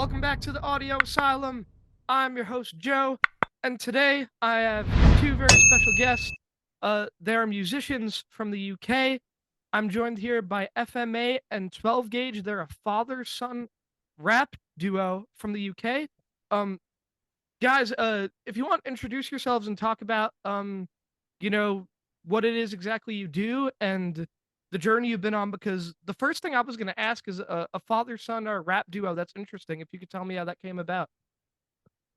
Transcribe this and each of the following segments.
Welcome back to the Audio Asylum. I'm your host, Joe, and today I have two very special guests. They're musicians from the UK. I'm joined here by FMA and 12 Gage. They're a father-son rap duo from the UK. Um, guys, if you want, introduce yourselves and talk about, you know, what it is exactly you do and the journey you've been on. Because the first thing I was going to ask is a father-son or rap duo. That's interesting. If you could tell me how that came about.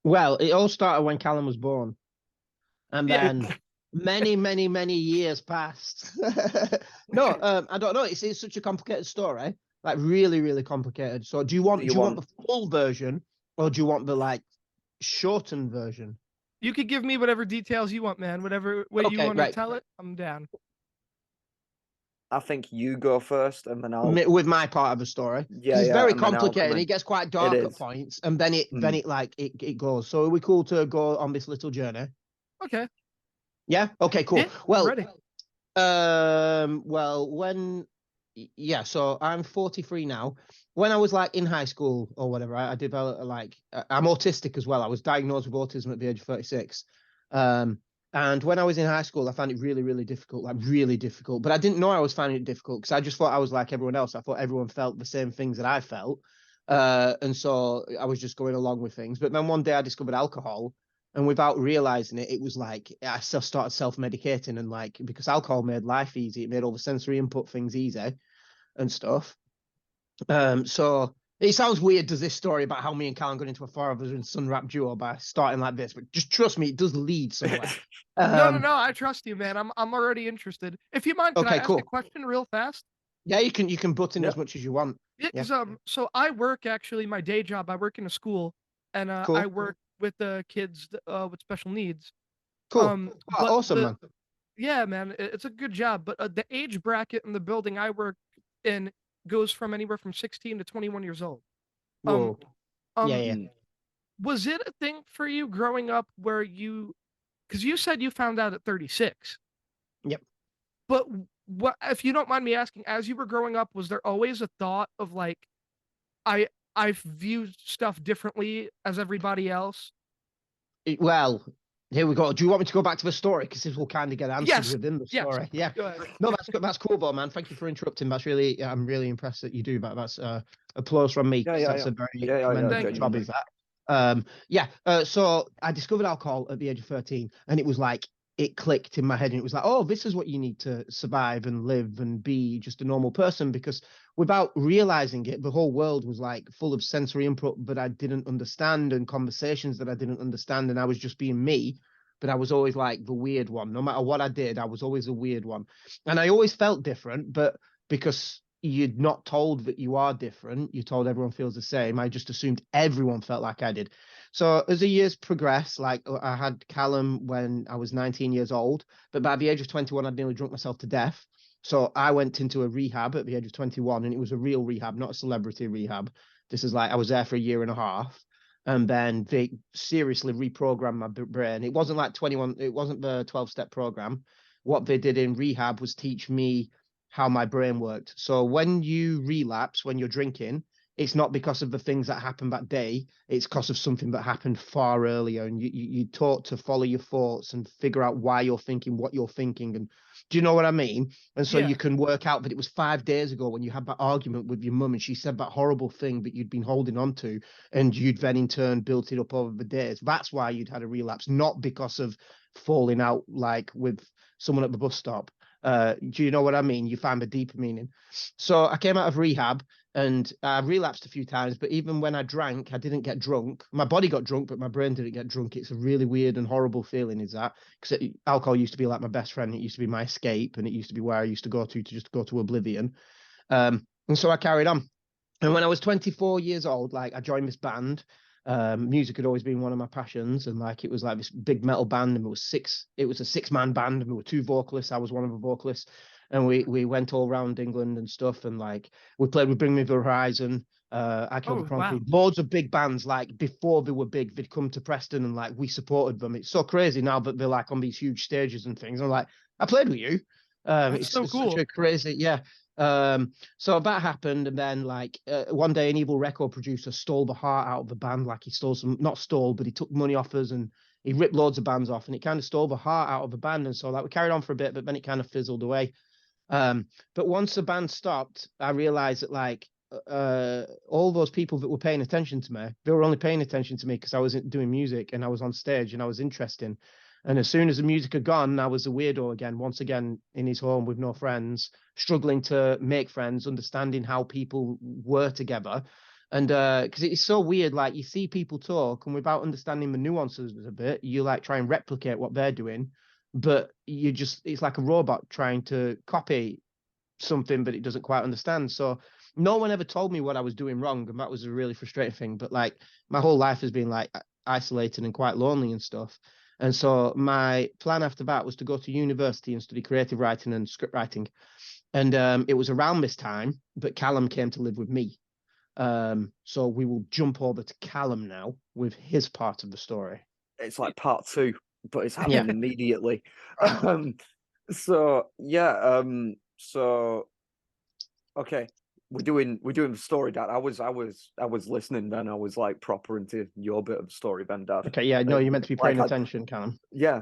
Well, it all started when Callum was born, and Yeah. then many years passed. No, I don't know. It's such a complicated story, like really complicated. So, do you want the full version, or do you want the like shortened version? You could give me whatever details you want, man. Whatever way you Okay, want to right. tell it, I'm down. I think you go first, and then I'll. With my part of the story, Yeah, it's yeah, very and then I'll come complicated. in. It gets quite dark at is. points, and then it goes. So, are we cool to go on this little journey? Okay. Yeah. Okay. Cool. Yeah, Well, ready. So I'm 43 now. When I was like in high school or whatever, I developed I'm autistic as well. I was diagnosed with autism at the age of 36. And when I was in high school, I found it really difficult, like really difficult. But I didn't know I was finding it difficult because I just thought I was like everyone else. I thought everyone felt the same things that I felt. And so I was just going along with things. But then one day I discovered alcohol, and without realizing it, it was like I started self-medicating, and like because alcohol made life easy, it made all the sensory input things easy and stuff. So it sounds weird, does this story about how me and Callum got into a father and son rap duo by starting like this, but just trust me, it does lead somewhere. No. I trust you, man. I'm already interested. If you mind, can I Okay, ask cool. a question real fast? Yeah, you can butt in Yeah. as much as you want. Yeah, Yeah. because so I work actually my day job. I work in a school, and Cool. I work with kids with special needs. Cool. But Awesome, man. yeah, man, it's a good job. But the age bracket in the building I work in goes from anywhere from 16 to 21 years old. Um, Whoa. Yeah. Mm. was it a thing for you growing up where because you said you found out at 36. Yep. But what, if you don't mind me asking, as you were growing up, was there always a thought of like, I view stuff differently as everybody else? Well, here we go. Do you want me to go back to the story? Because this will kind of get answered Yes. within the story. Yes. Yeah. Go ahead. No, that's cool, though, man. Thank you for interrupting. I'm really impressed that you do that. That's applause from me. Yeah, That's a very yeah, commendable job, is that. So I discovered alcohol at the age of 13, and it was like it clicked in my head, and it was like, oh, this is what you need to survive and live and be just a normal person. Because without realizing it, the whole world was like full of sensory input that I didn't understand and conversations that I didn't understand, and I was just being me. But I was always like the weird one. No matter what I did, I was always a weird one, and I always felt different. But because you're not told that you are different, you're told everyone feels the same. I just assumed everyone felt like I did. So as the years progressed, like I had Callum when I was 19 years old, but by the age of 21, I'd nearly drunk myself to death. So I went into a rehab at the age of 21, and it was a real rehab, not a celebrity rehab. This is like I was there for a year and a half, and then they seriously reprogrammed my brain. It wasn't like 21, it wasn't the 12-step program. What they did in rehab was teach me how my brain worked. So when you relapse, when you're drinking, it's not because of the things that happened that day. It's because of something that happened far earlier. And you taught to follow your thoughts and figure out why you're thinking what you're thinking. And do you know what I mean? And so you can work out that it was 5 days ago when you had that argument with your mum, and she said that horrible thing that you'd been holding on to, and you'd then in turn built it up over the days. That's why you'd had a relapse, not because of falling out like with someone at the bus stop. Do you know what I mean? You find a deeper meaning. So I came out of rehab, and I relapsed a few times, but even when I drank, I didn't get drunk. My body got drunk, but my brain didn't get drunk. It's a really weird and horrible feeling, is that? Because alcohol used to be like my best friend. It used to be my escape, and it used to be where I used to go to just go to oblivion. And so I carried on. And when I was 24 years old, like I joined this band. Music had always been one of my passions, and like it was like this big metal band, and it was a 6-man band, and we were 2 vocalists. I was one of the vocalists, and we went all around England and stuff, and like we played with Bring Me the Horizon, I Killed the Concrete, loads of big bands. Like before they were big, they'd come to Preston, and like we supported them. It's so crazy now that they're like on these huge stages and things. I'm like, I played with you. It's so cool. such a crazy, yeah. So that happened, and then like one day, an evil record producer stole the heart out of the band. Like he stole some, not stole, but he took money offers and he ripped loads of bands off, and he kind of stole the heart out of the band. And so like we carried on for a bit, but then it kind of fizzled away. But once the band stopped, I realized that like all those people that were paying attention to me, they were only paying attention to me because I was doing music and I was on stage and I was interesting. And as soon as the music had gone, I was a weirdo again, once again in his home with no friends, struggling to make friends, understanding how people were together. And because it's so weird, like you see people talk, and without understanding the nuances a bit, you like try and replicate what they're doing, but you just, it's like a robot trying to copy something that it doesn't quite understand. So no one ever told me what I was doing wrong, and that was a really frustrating thing. But like my whole life has been like isolated and quite lonely and stuff. And so my plan after that was to go to university and study creative writing and script writing. And it was around this time that Callum came to live with me. So we will jump over to Callum now with his part of the story. It's like part 2, but it's Yeah. happening immediately. So yeah, so okay, we're doing the story, Dad. I was listening then. I was like proper into your bit of the story then, Dad. Okay, yeah, no, you're meant to be paying Like attention, Callum. yeah.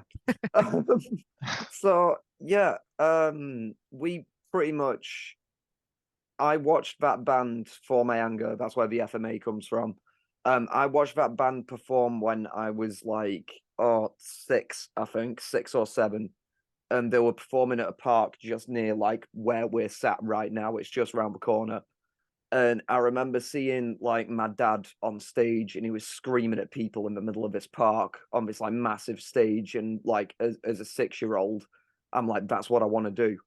So yeah, we pretty much. I watched that band For My Anger. That's where the FMA comes from. I watched that band perform when I was like, 6, I think, 6 or 7. And they were performing at a park just near like where we're sat right now. It's just around the corner. And I remember seeing like my dad on stage, and he was screaming at people in the middle of this park on this like massive stage. And like as a 6-year-old, I'm like, that's what I want to do.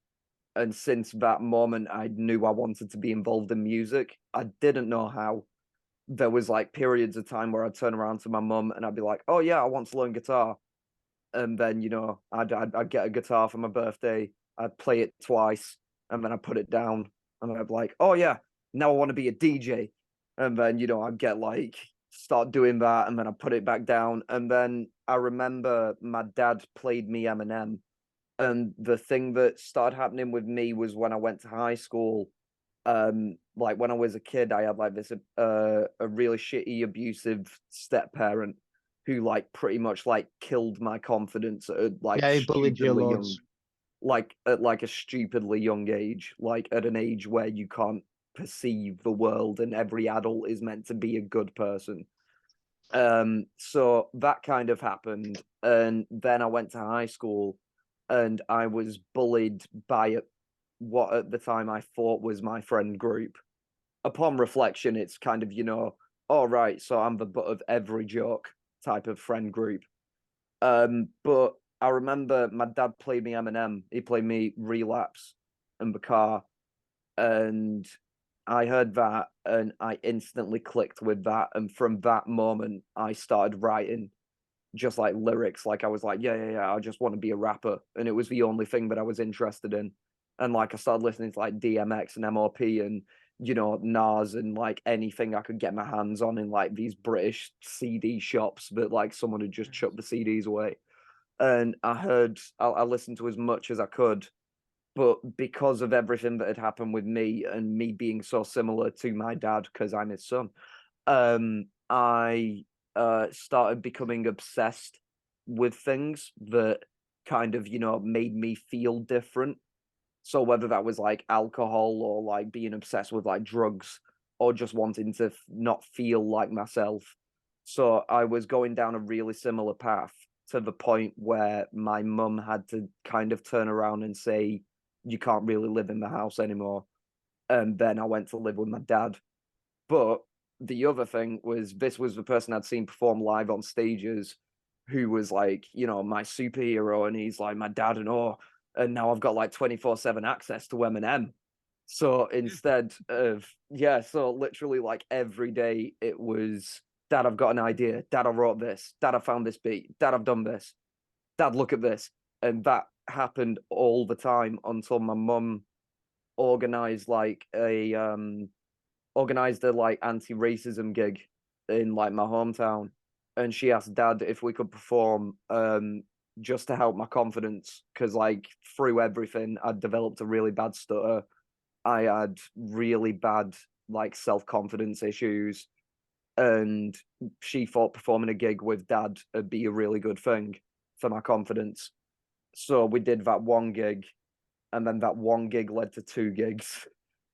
And since that moment, I knew I wanted to be involved in music. I didn't know how. There was like periods of time where I'd turn around to my mum and I'd be like, "Oh yeah, I want to learn guitar." And then I'd get a guitar for my birthday. I'd play it twice, and then I'd put it down, and then I'd be like, "Oh yeah, now I want to be a DJ." And then I'd get like start doing that, and then I'd put it back down. And then I remember my dad played me Eminem, and the thing that started happening with me was when I went to high school. Like when I was a kid, I had like this a really shitty, abusive step parent who like pretty much like killed my confidence at like Yeah, he bullied you stupidly young, loads. like at like a stupidly young age, like at an age where you can't perceive the world and every adult is meant to be a good person. So that kind of happened, and then I went to high school, and I was bullied by what at the time I thought was my friend group. Upon reflection, it's kind of, all right, so I'm the butt of every joke type of friend group. But I remember my dad played me Eminem. He played me Relapse and the car, and I heard that and I instantly clicked with that. And from that moment, I started writing just like lyrics. Like I was like, yeah, I just want to be a rapper. And it was the only thing that I was interested in. And like I started listening to like DMX and MOP and Nas and like anything I could get my hands on in like these British CD shops, but like someone had just chucked the CDs away. And I listened to as much as I could, but because of everything that had happened with me and me being so similar to my dad because I'm his son, I started becoming obsessed with things that kind of made me feel different. So whether that was like alcohol or like being obsessed with like drugs or just wanting to not feel like myself. So I was going down a really similar path to the point where my mum had to kind of turn around and say, you can't really live in the house anymore. And then I went to live with my dad. But the other thing was this was the person I'd seen perform live on stages who was like, my superhero, and he's like my dad and all. And now I've got like 24/7 access to Eminem. So instead of, so literally like every day it was, Dad, I've got an idea. Dad, I wrote this. Dad, I found this beat. Dad, I've done this. Dad, look at this. And that happened all the time until my mum organized like organized a like anti-racism gig in like my hometown, and she asked Dad if we could perform just to help my confidence because like through everything I'd developed a really bad stutter. I had really bad like self-confidence issues, and she thought performing a gig with Dad would be a really good thing for my confidence. So we did that one gig, and then that one gig led to 2 gigs,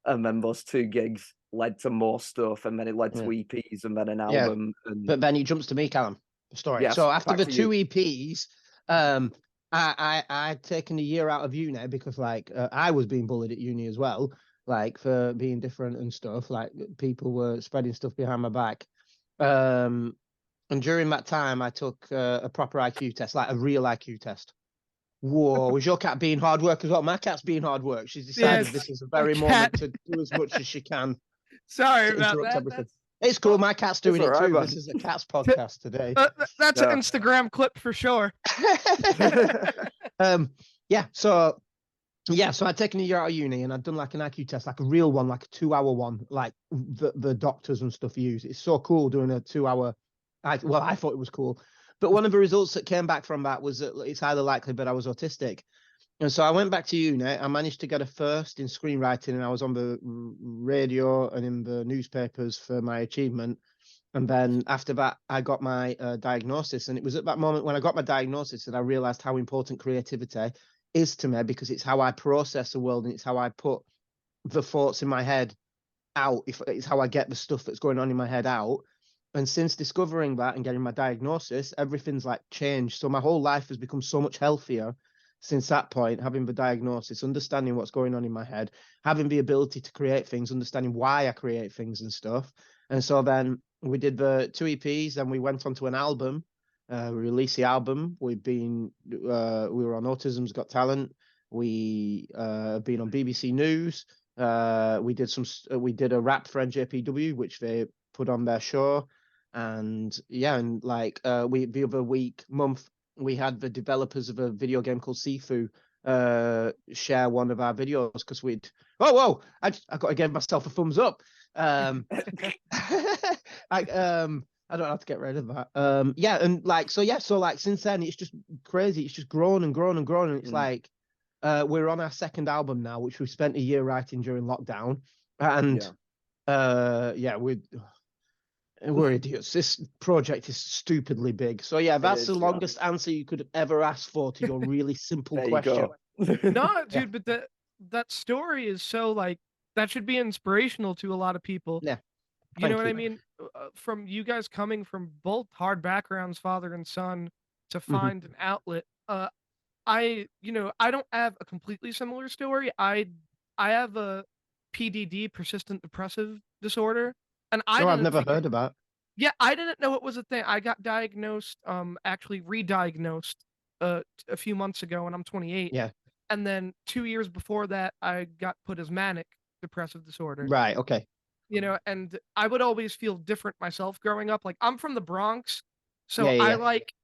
and then those 2 gigs led to more stuff, and then it led to EPs, and then an album. And but then it jumps to me, Callum. Story. yes, So after the back to 2 you. EPs, I'd taken a year out of uni because like I was being bullied at uni as well, like for being different and stuff. Like people were spreading stuff behind my back. And during that time, I took a proper IQ test, like a real IQ test. Whoa, was your cat being hard work as well? My cat's being hard work. She's decided Yes, this is a my very cat. moment to do as much as she can Sorry to about interrupt that. everything. It's cool. My cat's doing all it right, too. man. This is a cat's podcast today. That's an Instagram clip for sure. Yeah. So I'd taken a year out of uni and I'd done like an IQ test, like a real one, like a 2-hour one, like the doctors and stuff use. It's so cool doing a 2-hour. I thought it was cool. But one of the results that came back from that was that it's highly likely that I was autistic. And so I went back to uni. I managed to get a first in screenwriting, and I was on the radio and in the newspapers for my achievement. And then after that, I got my diagnosis. And it was at that moment when I got my diagnosis that I realized how important creativity is to me, because it's how I process the world and it's how I put the thoughts in my head out. If it's how I get the stuff that's going on in my head out. And since discovering that and getting my diagnosis, everything's like changed. So my whole life has become so much healthier since that point, having the diagnosis, understanding what's going on in my head, having the ability to create things, understanding why I create things and stuff. And so then we did the 2 EPs, and we went on to an album. We released the album. We were on Autism's Got Talent. We have been on BBC News. We did a rap for NJPW, which they put on their show. And like the other month, we had the developers of a video game called Sifu share one of our videos, because I got to give myself a thumbs up. I don't know how to get rid of that. So like since then it's just crazy. It's just grown and grown and grown, and it's like we're on our 2nd album now, which we spent a year writing during lockdown. And we're idiots. This project is stupidly big. So yeah, that's the longest answer you could ever ask for to your really simple question. No, dude, but that story is so like, that should be inspirational to a lot of people. Yeah. You know what I mean? From you guys coming from both hard backgrounds, father and son, to find an outlet. I don't have a completely similar story. I have a PDD, persistent depressive disorder, and I've never heard about. Yeah, I didn't know it was a thing. I got diagnosed, actually re-diagnosed a few months ago, and I'm 28. Yeah. And then 2 years before that, I got put as manic depressive disorder. Right. Okay. You know, and I would always feel different myself growing up. Like, I'm from the Bronx, so Yeah. I like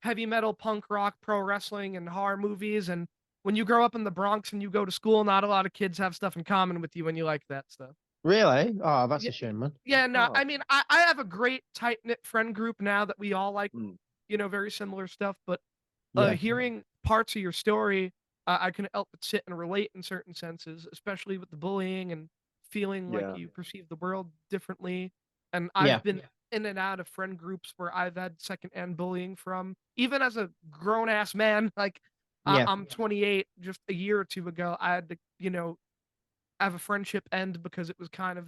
heavy metal, punk rock, pro wrestling, and horror movies. And when you grow up in the Bronx and you go to school, not a lot of kids have stuff in common with you when you like that stuff. Really? Oh, that's a shame, man. Yeah, no, I mean, I have a great tight-knit friend group now that we all like, very similar stuff. But hearing parts of your story, I can help but sit and relate in certain senses, especially with the bullying and feeling like you perceive the world differently. And I've been in and out of friend groups where I've had secondhand bullying from, even as a grown-ass man. Like, I'm 28, just a year or two ago, I had to, have a friendship end because it was kind of,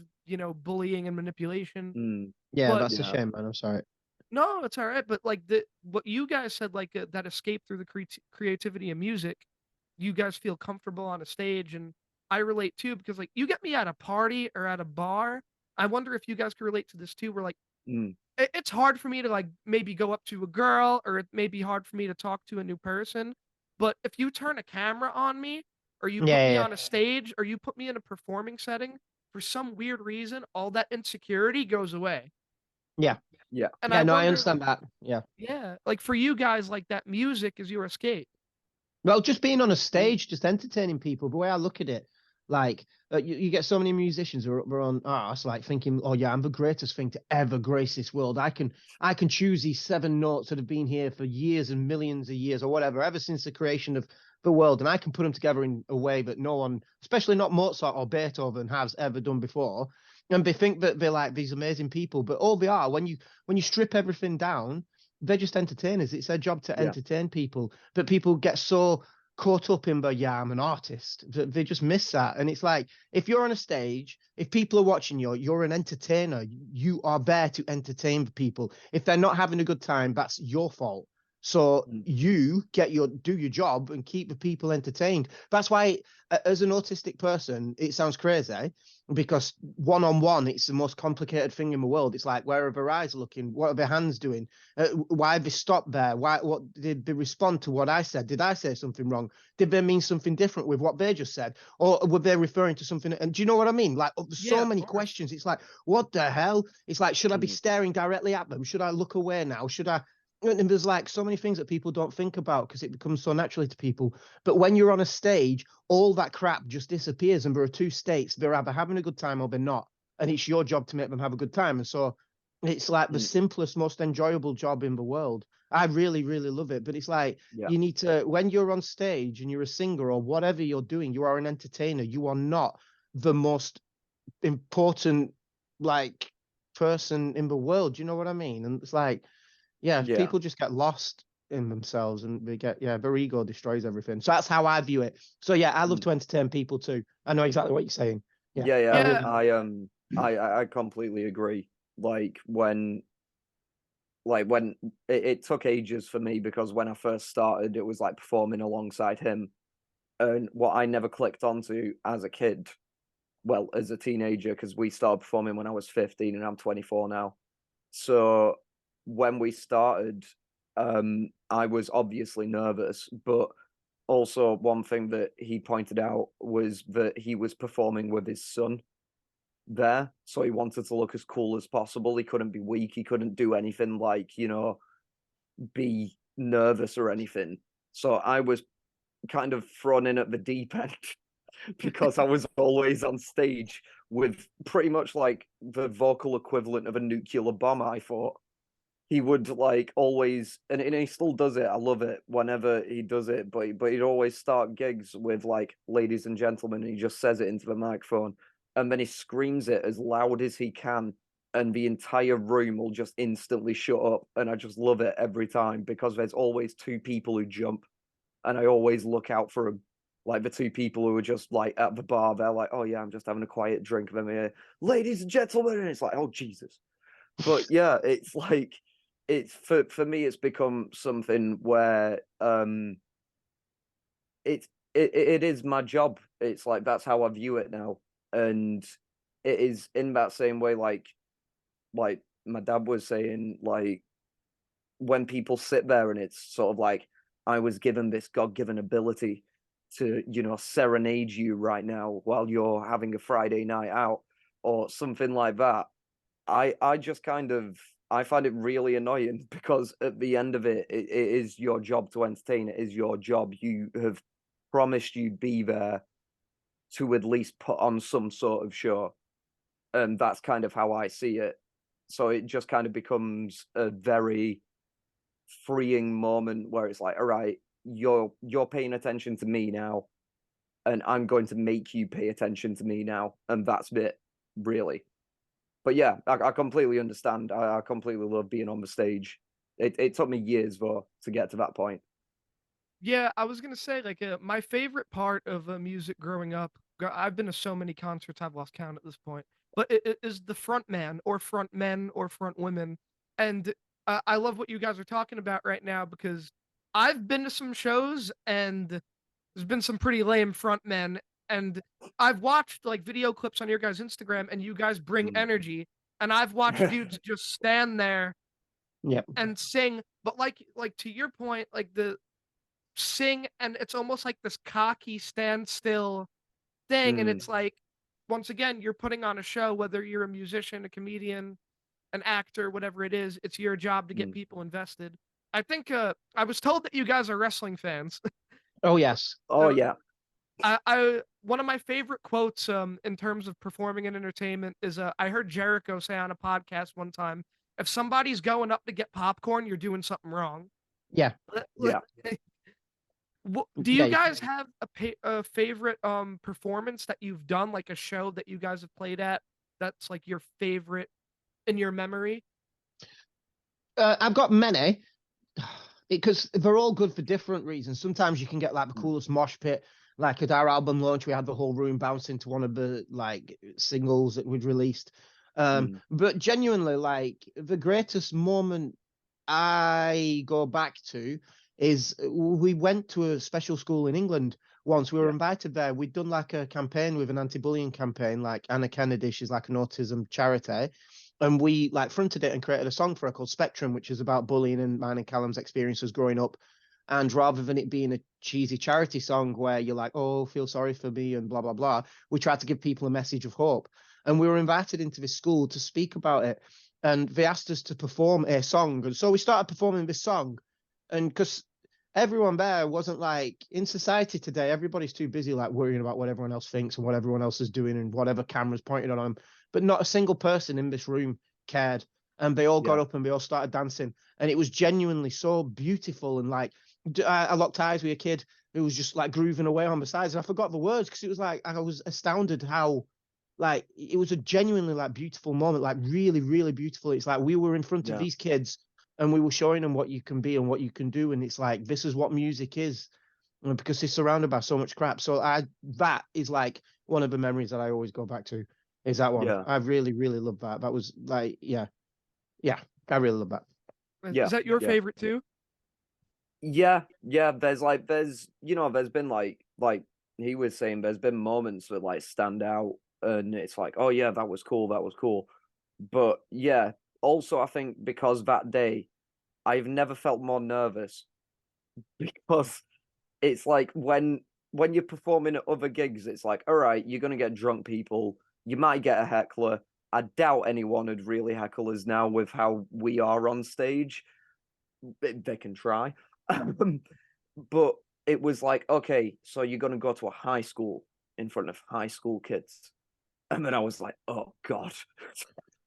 bullying and manipulation. Yeah, that's a shame, man. I'm sorry. No, it's all right. But like what you guys said, like that escape through the creativity of music, you guys feel comfortable on a stage, and I relate too, because like you get me at a party or at a bar. I wonder if you guys can relate to this too. Where like it's hard for me to like maybe go up to a girl, or it may be hard for me to talk to a new person. But if you turn a camera on me, or you put me on a stage, or you put me in a performing setting, for some weird reason, all that insecurity goes away. Yeah. And I understand that. Yeah. Yeah. Like for you guys, like that music is your escape. Well, just being on a stage, just entertaining people. The way I look at it, like you get so many musicians who are on arse, like thinking, "Oh yeah, I'm the greatest thing to ever grace this world. I can choose these 7 notes that have been here for years and millions of years, or whatever, ever since the creation of the world, and I can put them together in a way that no one, especially not Mozart or Beethoven, has ever done before. And they think that they're like these amazing people, but all they are, when you strip everything down, they're just entertainers. It's their job to entertain people, but people get so caught up in the I'm an artist. They just miss that. And it's like, if you're on a stage, if people are watching you, you're an entertainer. You are there to entertain people. If they're not having a good time, that's your fault. So you do your job and keep the people entertained. That's why, as an autistic person, it sounds crazy, because one-on-one, it's the most complicated thing in the world. It's like, where are their eyes looking? What are their hands doing? Why have they stopped there? What did they respond to what I said? Did I say something wrong? Did they mean something different with what they just said? Or were they referring to something? And do you know what I mean? Like, there's so many questions. It's like, what the hell? It's like, should I be staring directly at them? Should I look away now? Should I? And there's like so many things that people don't think about because it becomes so naturally to people. But when you're on a stage, all that crap just disappears, and there are two states: they're either having a good time or they're not, and it's your job to make them have a good time. And so it's like the simplest, most enjoyable job in the world. I really, really love it. But it's like, you need to, when you're on stage and you're a singer or whatever you're doing, you are an entertainer. You are not the most important like person in the world. Do you know what I mean? And it's like, people just get lost in themselves, and they get their ego destroys everything. So that's how I view it. So I love to entertain people too. I know exactly what you're saying. I completely agree. Like when it took ages for me, because when I first started, it was like performing alongside him, and what I never clicked onto as a kid, well, as a teenager, because we started performing when I was 15 and I'm 24 now. So when we started, I was obviously nervous, but also one thing that he pointed out was that he was performing with his son there, so he wanted to look as cool as possible. He couldn't be weak. He couldn't do anything like, be nervous or anything. So I was kind of thrown in at the deep end because I was always on stage with pretty much like the vocal equivalent of a nuclear bomb, I thought. He would like always, and he still does it. I love it whenever he does it, but he'd always start gigs with like, ladies and gentlemen, and he just says it into the microphone, and then he screams it as loud as he can, and the entire room will just instantly shut up. And I just love it every time, because there's always two people who jump, and I always look out for them. Like the two people who are just like at the bar, they're like, "Oh yeah, I'm just having a quiet drink." Of them here, ladies and gentlemen, and it's like, "Oh Jesus!" But yeah, it's like, it's for me, it's become something where it is my job. It's like, that's how I view it now, and it is in that same way. Like my dad was saying, like when people sit there and it's sort of like, I was given this God-given ability to, serenade you right now while you're having a Friday night out or something like that. I just kind of, I find it really annoying, because at the end of it, it is your job to entertain. It is your job. You have promised you'd be there to at least put on some sort of show. And that's kind of how I see it. So it just kind of becomes a very freeing moment where it's like, all right, you're paying attention to me now, and I'm going to make you pay attention to me now. And that's it, really. But yeah, I completely understand. I completely love being on the stage. It took me years though to get to that point. Yeah, I was gonna say, like, my favorite part of music growing up. I've been to so many concerts, I've lost count at this point. But it is the front man or front men or front women, and I love what you guys are talking about right now, because I've been to some shows and there's been some pretty lame front men, and I've watched like video clips on your guys' Instagram, and you guys bring energy, and I've watched dudes just stand there and sing, but like to your point, like the sing, and it's almost like this cocky standstill thing, and it's like, once again, you're putting on a show, whether you're a musician, a comedian, an actor, whatever it is, it's your job to get people invested. I think I was told that you guys are wrestling fans. Oh yes. Oh yeah. I one of my favorite quotes in terms of performing and entertainment is I heard Jericho say on a podcast one time, if somebody's going up to get popcorn, you're doing something wrong. Yeah. Yeah. Do you Yeah, guys have a favorite performance that you've done, like a show that you guys have played at that's like your favorite in your memory? I've got many because they're all good for different reasons. Sometimes you can get like the coolest mosh pit. Like at our album launch, we had the whole room bouncing to one of the like singles that we'd released. But genuinely, like the greatest moment I go back to is we went to a special school in England once. We were invited there. We'd done like a campaign with an anti-bullying campaign, like Anna Kennedy, she's like an autism charity. And we like fronted it and created a song for her called Spectrum, which is about bullying and mine and Callum's experiences growing up. And rather than it being a cheesy charity song where you're like, oh, feel sorry for me and blah, blah, blah, we tried to give people a message of hope. And we were invited into this school to speak about it. And they asked us to perform a song. And so we started performing this song. And because everyone there wasn't like in society today, everybody's too busy like worrying about what everyone else thinks and what everyone else is doing and whatever camera's pointed on them. But not a single person in this room cared. And they all got up and they all started dancing. And it was genuinely so beautiful. And like, I locked eyes with a kid who was just like grooving away on the sides. And I forgot the words because it was like, I was astounded how, like, it was a genuinely like beautiful moment, like really, really beautiful. It's like we were in front of these kids and we were showing them what you can be and what you can do. And it's like, this is what music is, because it's surrounded by so much crap. So that is like one of the memories that I always go back to. Is that one? I really, really love that. That was like, I really love that. Is that your favorite too? Yeah. There's been like he was saying, there's been moments that like stand out, and it's like, oh yeah, that was cool. But yeah, also I think because that day, I've never felt more nervous because it's like when you're performing at other gigs, it's like, all right, you're gonna get drunk people, you might get a heckler. I doubt anyone would really heckle us now with how we are on stage. They can try. But it was like, okay, so you're gonna go to a high school in front of high school kids. And then I was like, oh God,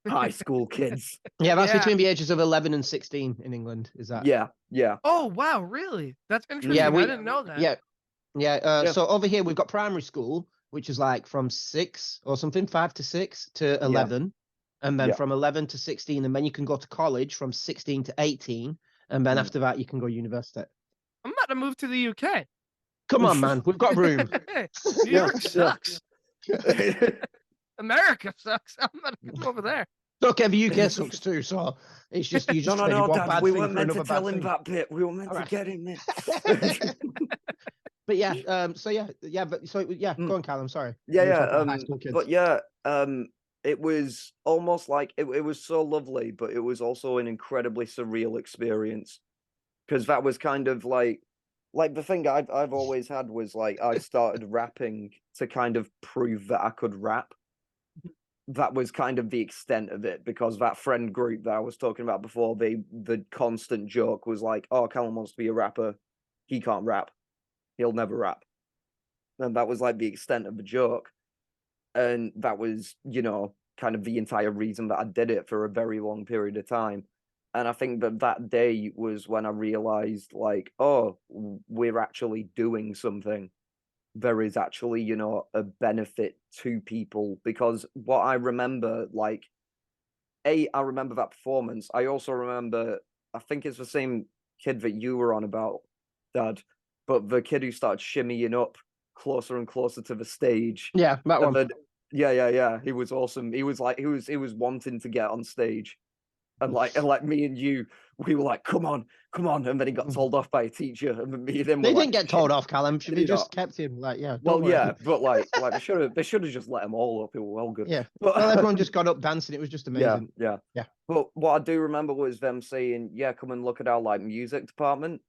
high school kids. Yeah, that's between the ages of 11 and 16 in England, is that? Yeah. Oh, wow, really? That's interesting. Yeah, I didn't know that. Yeah. So over here, we've got primary school, which is like from 6 or something, 5 to 6 to 11. And then from 11 to 16. And then you can go to college from 16 to 18. And then after that, you can go university. I'm about to move to the UK. Come on, man. We've got room. New York sucks. America sucks. I'm about to come over there. Okay, the UK sucks too, so it's just you just no, one Dad, bad we thing weren't for meant to another tell bad him thing. that bit. We were meant to get him in. But yeah, go on, Callum. Sorry. But yeah, it was almost like it was so lovely, but it was also an incredibly surreal experience, because that was kind of like the thing I've always had was like I started rapping to kind of prove that I could rap. That was kind of the extent of it, because that friend group that I was talking about before, the constant joke was like, oh, Callum wants to be a rapper, he can't rap, he'll never rap. And that was like the extent of the joke. And that was, kind of the entire reason that I did it for a very long period of time. And I think that day was when I realized, like, oh, we're actually doing something. There is actually, a benefit to people, because what I remember, like, I remember that performance. I also remember, I think it's the same kid that you were on about, Dad, but the kid who started shimmying up closer and closer to the stage. Yeah, that one. Then, yeah. He was awesome. He was like, he was wanting to get on stage. And like me and you, we were like, come on. And then he got told off by a teacher. And then me and him They were didn't get told off, Callum. Should they just kept him? Like, yeah. Well, yeah, but like they should have just let them all up. It was well good. Yeah. But, well, everyone just got up dancing. It was just amazing. Yeah. But what I do remember was them saying, yeah, come and look at our like music department.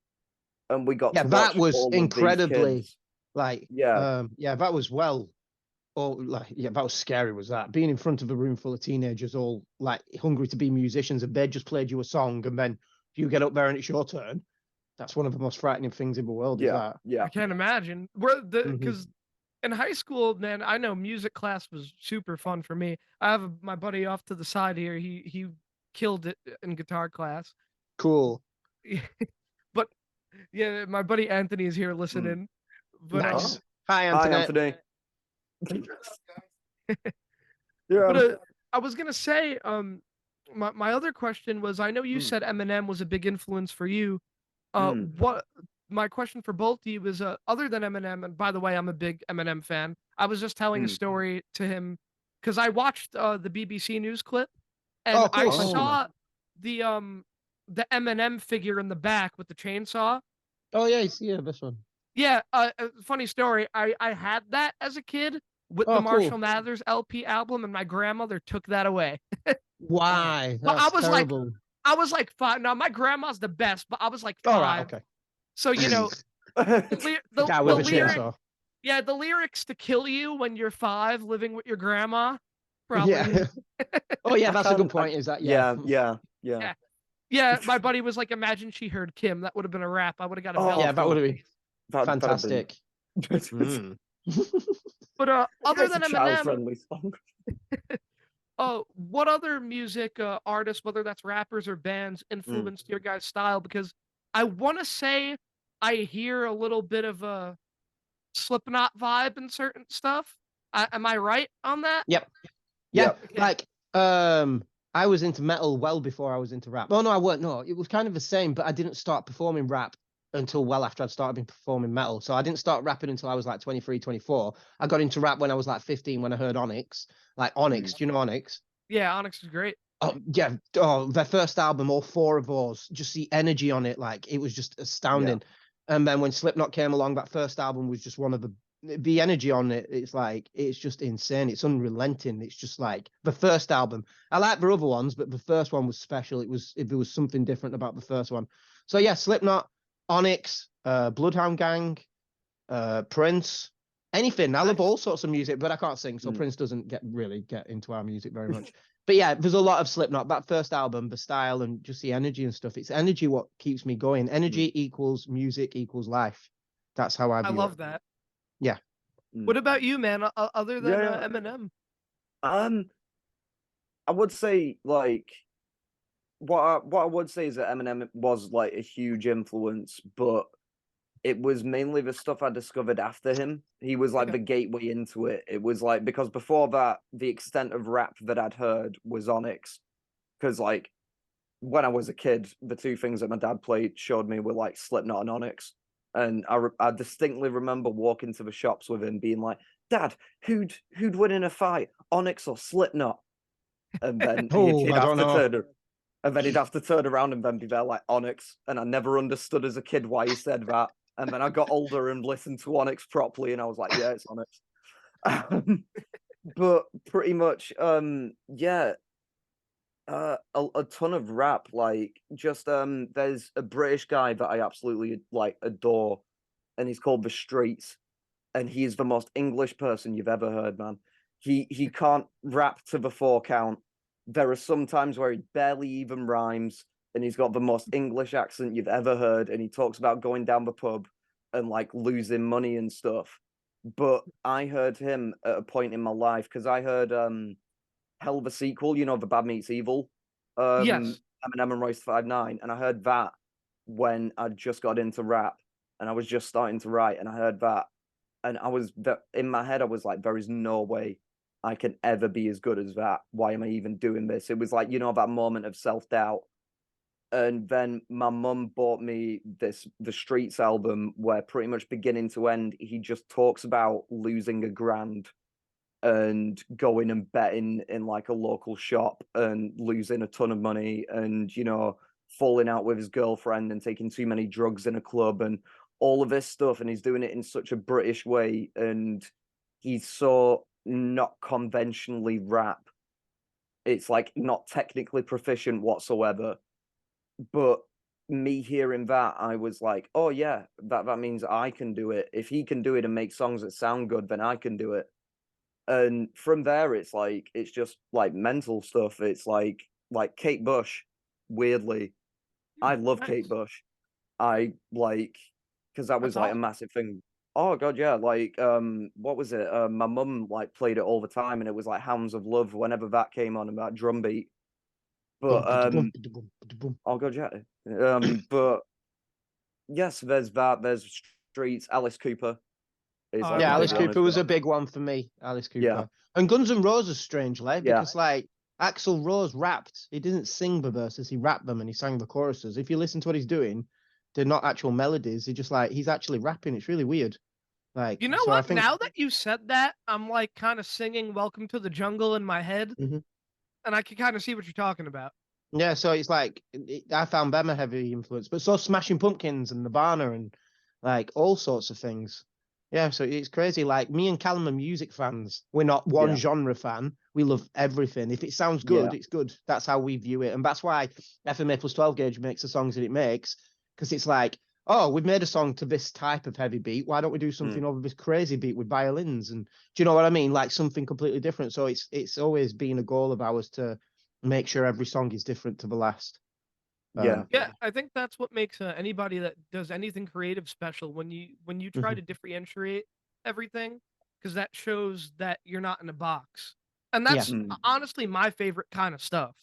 And we got to that watch was all incredibly like that was that was scary, was that being in front of a room full of teenagers all like hungry to be musicians, and they just played you a song, and then you get up there and it's your turn. That's one of the most frightening things in the world. Is that? Yeah, I can't imagine. Because in high school, man, I know music class was super fun for me. I have my buddy off to the side here. He killed it in guitar class. Cool. But Yeah, my buddy Anthony is here listening. But Nice. Hi, Hi, Anthony. Anthony. Yeah. but I was gonna say, my other question was, I know you Mm. said Eminem was a big influence for you. Mm. What my question for both of you is, other than Eminem, and by the way, I'm a big Eminem fan. I was just telling a Mm. story to him because I watched the BBC News clip, and Oh, I cool. Thank you, man. saw the Eminem figure in the back with the chainsaw. Oh, yeah, yeah, this one. Yeah, funny story. I had that as a kid with the Oh, Marshall cool. Mathers LP album, and my grandmother took that away. Why? But That's terrible. I was like 5. Now my grandma's the best, but I was like All right, 5. okay. So you know the Guy the with a lyric, chainsaw. yeah, the lyrics to "Kill You" when you're 5, living with your grandma, probably. Yeah. Oh, yeah, I that's a good can't- point. Is that yeah? Yeah. Yeah, my buddy was like, imagine she heard Kim. That would have been a rap. I would have got a Oh, belt. Yeah, that would have been That'd have been- fantastic. Mm. But other than It's a Eminem, child-friendly song. what other music artists, whether that's rappers or bands, influenced your guys' style? Because I want to say I hear a little bit of a Slipknot vibe in certain stuff. Am I right on that? Yep. Yeah, Yep. Okay. like I was into metal well before I was into rap. Oh no, I weren't. No, it was kind of the same, but I didn't start performing rap until well after I'd started performing metal. So I didn't start rapping until I was like 23, 24. I got into rap when I was like 15 when I heard Onyx. Like Onyx, do you know Onyx? Yeah, Onyx is great. Oh yeah, oh their first album, all 4 of us, just the energy on it, like it was just astounding. And then when Slipknot came along, that first album was just one of the energy on it. It's like it's just insane. It's unrelenting. It's just like the first album. I like the other ones, but the first one was special. There was something different about the first one. So yeah, Slipknot, Onyx, Bloodhound Gang, Prince, anything. I love all sorts of music, but I can't sing, so Prince doesn't really get into our music very much. But yeah, there's a lot of Slipknot. That first album, the style and just the energy and stuff. It's energy what keeps me going. Energy equals music equals life. That's how I view I love it. that. Yeah. What about you, man? Other than Yeah. Eminem? I would say like what I would say is that Eminem was like a huge influence, but it was mainly the stuff I discovered after him. He was like Okay. the gateway into it. It was like because before that, the extent of rap that I'd heard was Onyx. Because like when I was a kid, the 2 things that my dad showed me were like Slipknot and Onyx. And I distinctly remember walking to the shops with him, being like, "Dad, who'd win in a fight, Onyx or Slipknot?" And then Oh, he'd I have don't to know. and then he'd have to turn around and then be there like Onyx. And I never understood as a kid why he said that. And then I got older and listened to Onyx properly, and I was like, "Yeah, it's Onyx." But pretty much, yeah, a ton of rap. Like, just there's a British guy that I absolutely like adore, and he's called The Streets, and he is the most English person you've ever heard, man. He can't rap to the 4 count. There are some times where he barely even rhymes, and he's got the most English accent you've ever heard, and he talks about going down the pub and like losing money and stuff. But I heard him at a point in my life because I heard Hell of a Sequel, you know, the Bad Meets Evil, Yes. Eminem and Royce 5'9", and I heard that when I just got into rap and I was just starting to write, and I heard that, and I was in my head, I was like, there is no way I can ever be as good as that. Why am I even doing this? It was like, you know, that moment of self-doubt. And then my mum bought me the Streets album, where pretty much beginning to end, he just talks about losing $1,000 and going and betting in like a local shop and losing a ton of money, and you know, falling out with his girlfriend and taking too many drugs in a club and all of this stuff. And he's doing it in such a British way, and he's so not conventionally rap. It's like not technically proficient whatsoever. But me hearing that, I was like, oh yeah, that means I can do it. If he can do it and make songs that sound good, then I can do it. And from there, it's like it's just like mental stuff. It's like Kate Bush. Weirdly, I love Nice. Kate Bush. I like because that was That's like a awesome. massive thing. Oh god, yeah. Like what was it? My mum like played it all the time, and it was like Hounds of Love whenever that came on, about drum beat. But oh god, yeah. But Yes, there's that. There's Streets. Alice Cooper is Oh, I like Yeah, a love big Alice that. one as Cooper was well. a big one for me. Alice Yeah, Cooper and Guns N' Roses, strangely, yeah, because like Axl Rose rapped. He didn't sing the verses; he rapped them and he sang the choruses. If you listen to what he's doing, they're not actual melodies. He's actually rapping. It's really weird. Like, You know so I what? think. Now that you said that, I'm like kind of singing "Welcome to the Jungle" in my head, Mhm. and I can kind of see what you're talking about. Yeah, so it's like I found them a heavy influence, but so Smashing Pumpkins and Nirvana and like all sorts of things. Yeah, so it's crazy. Like me and Callum are music fans. We're not one yeah, genre fan. We love everything. If it sounds yeah. good, it's good. That's how we view it, and that's why FMA+12 Gage makes the songs that it makes, because it's like, oh, we've made a song to this type of heavy beat. Why don't we do Mm. something over this crazy beat with violins? And do you know what I mean? Like something completely different. So it's always been a goal of ours to make sure every song is different to the last. Yeah, Yeah, I think that's what makes anybody that does anything creative special when you try Mhm. to differentiate everything, because that shows that you're not in a box, and Yeah, that's mm. honestly my favorite kind of stuff.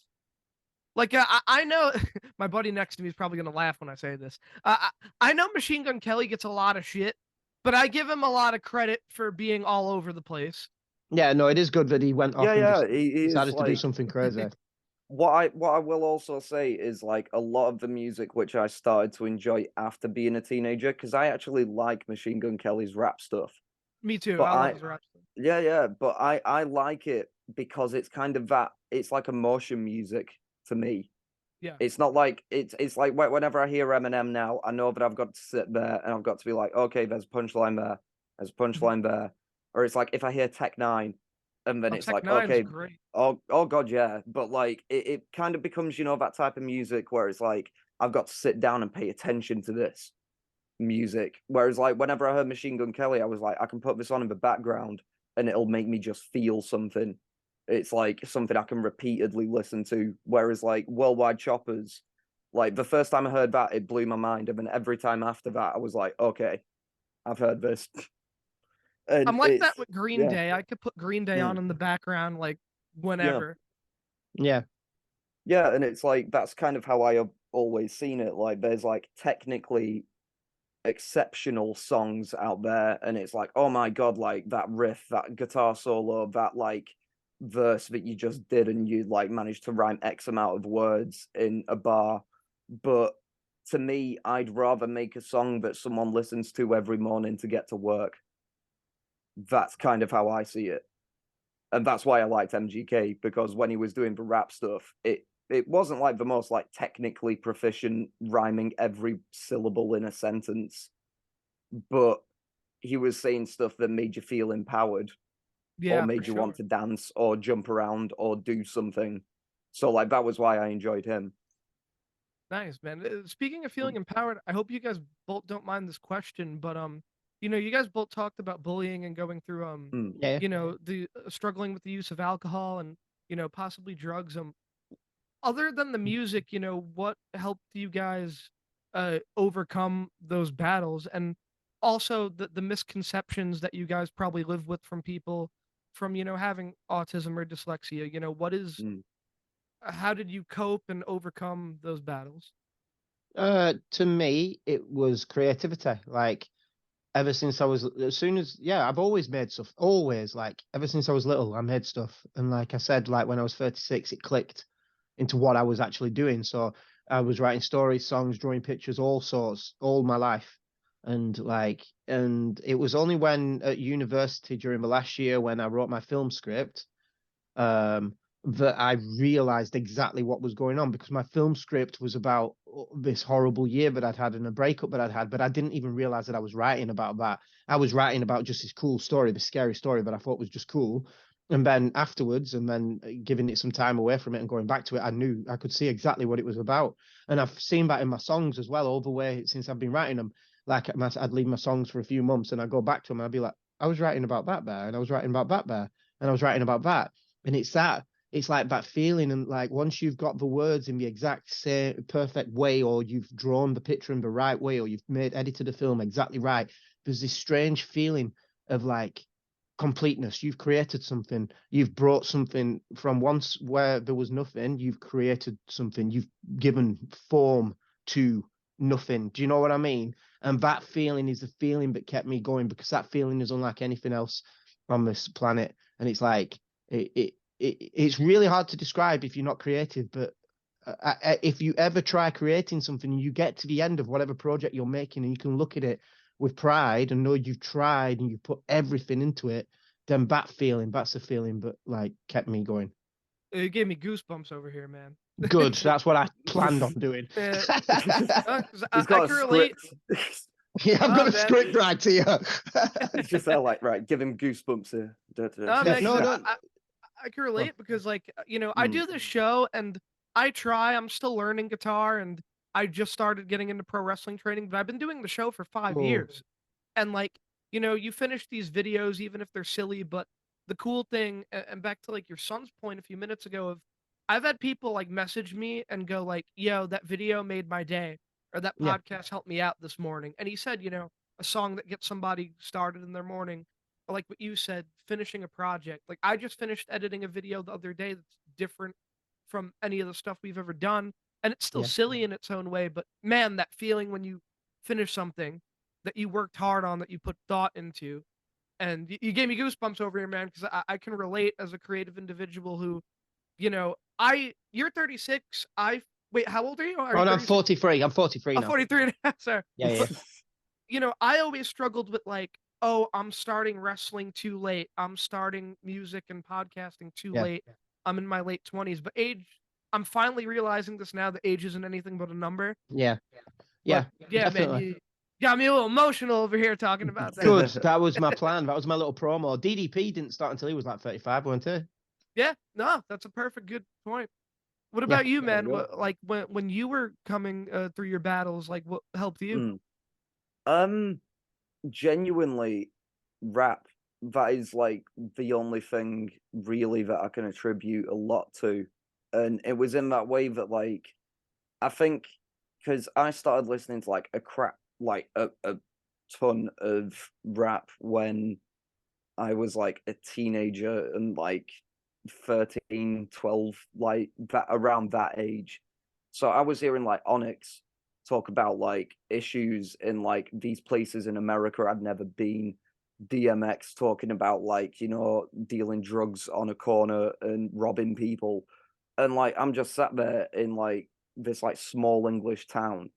Like I know my buddy next to me is probably gonna laugh when I say this. I know Machine Gun Kelly gets a lot of shit, but I give him a lot of credit for being all over the place. yeah. No, it is good that he went Yeah, off and yeah. just He is decided to do like something crazy. what I will also say is like a lot of the music which I started to enjoy after being a teenager, because I actually like Machine Gun Kelly's rap stuff. Me too. But I love I his rap stuff. Yeah, yeah, but I like it because it's kind of that it's like emotion music to me. Yeah. It's not like it's like whenever I hear Eminem now, I know that I've got to sit there and I've got to be like, okay, there's a punchline there, there's a Mhm. punchline there. Or it's like if I hear Tech Nine, and then Oh, it's Tech like, Nine's okay, great. oh god, yeah. But like it kind of becomes, that type of music where it's like I've got to sit down and pay attention to this music. Whereas like whenever I heard Machine Gun Kelly, I was like, I can put this on in the background and it'll make me just feel something. It's like something I can repeatedly listen to. Whereas like Worldwide Choppers, like the first time I heard that, it blew my mind. And then every time after that, I was like, okay, I've heard this. And I'm like it's that with Green yeah, Day. I could put Green Day mm, on in the background like yeah, whenever. Yeah, yeah. And it's like that's kind of how I have always seen it. Like there's like technically exceptional songs out there, and it's like, oh my god, like that riff, that guitar solo, that like verse that you just did, and you like managed to rhyme X amount of words in a bar. But to me, I'd rather make a song that someone listens to every morning to get to work. That's kind of how I see it. And that's why I liked MGK, because when he was doing the rap stuff, it wasn't like the most like technically proficient rhyming every syllable in a sentence, but he was saying stuff that made you feel empowered or Yeah, for made you want sure. to dance or jump around or do something. So like that was why I enjoyed him. Nice, man. Speaking of Mm, feeling empowered, I hope you guys both don't mind this question, but you guys both talked about bullying and going through mm. yeah. the struggling with the use of alcohol and possibly drugs. Other than the music, what helped you guys overcome those battles, and also the misconceptions that you guys probably live with from people from having autism or dyslexia. What is Mm. how did you cope and overcome those battles? To me, it was creativity. Like ever since I was, as soon as, yeah, I've always made stuff. Always, like ever since I was little, I made stuff. And like I said, like when I was 36, it clicked into what I was actually doing. So I was writing stories, songs, drawing pictures, all sorts, all my life. And it was only when at university during the last year when I wrote my film script, um, that I realized exactly what was going on, because my film script was about this horrible year that I'd had and a breakup that I'd had, but I didn't even realize that I was writing about that. I was writing about just this cool story, this scary story that I thought was just cool. And then afterwards, and then giving it some time away from it and going back to it, I knew I could see exactly what it was about. And I've seen that in my songs as well, all the way since I've been writing them. Like I'd leave my songs for a few months and I'd go back to them and I'd be like, I was writing about that there, and I was writing about that there, and I was writing about that. And it's like that feeling, and like once you've got the words in the exact same perfect way, or you've drawn the picture in the right way, or you've edited the film exactly right, there's this strange feeling of like completeness. You've created something, you've brought something from once where there was nothing, you've created something, you've given form to nothing. Do you know what I mean? And that feeling is the feeling that kept me going, because that feeling is unlike anything else on this planet. And it's like, it's really hard to describe if you're not creative, but if you ever try creating something, you get to the end of whatever project you're making and you can look at it with pride and know you've tried and you've put everything into it, then that's the feeling that like kept me going. It gave me goosebumps over here, man. Good. That's what I planned on doing. 'Cause He's I got can a relate. script. Yeah, I've got a man. script right here. It's just there, like, right, give him goosebumps here. No, man, no, 'cause no. I can relate because, like, I do this Mm. show and I'm still learning guitar, and I just started getting into pro wrestling training, but I've been doing the show for 5 Oh. years. And like, you finish these videos even if they're silly, but the cool thing, and back to like your son's point a few minutes ago of I've had people like message me and go like, "Yo, that video made my day," or "That Yeah. podcast helped me out this morning." And he said, a song that gets somebody started in their morning, or like what you said, finishing a project. Like I just finished editing a video the other day that's different from any of the stuff we've ever done, and it's still Yeah. silly in its own way, but man, that feeling when you finish something that you worked hard on, that you put thought into. And you gave me goosebumps over here, man, because I can relate as a creative individual who, you're 36. Wait, how old are you? Are Oh, you no, I'm 36? 43. I'm 43 Oh, now. 43 and a half, sorry. Yeah, yeah. But, I always struggled with like, oh, I'm starting wrestling too late. I'm starting music and podcasting too Yeah. late. I'm in my late 20s. But I'm finally realizing this now, that age isn't anything but a number. Yeah. Yeah. But, yeah, man, Definitely. you got me a little emotional over here talking about that. Good. That was my plan. That was my little promo. DDP didn't start until he was like 35, weren't he? Yeah, no, that's a perfect good point. What Yeah. about you, There man? you go. What, like when you were coming through your battles, like what helped you? Genuinely, rap, that is like the only thing really that I can attribute a lot to. And it was in that way that, like, I think because I started listening to like a ton of rap when I was like a teenager and like 13, 12, like that, around that age. So I was hearing like Onyx talk about like issues in like these places in America I'd never been. DMX talking about like, dealing drugs on a corner and robbing people. And like I'm just sat there in like this like small English town,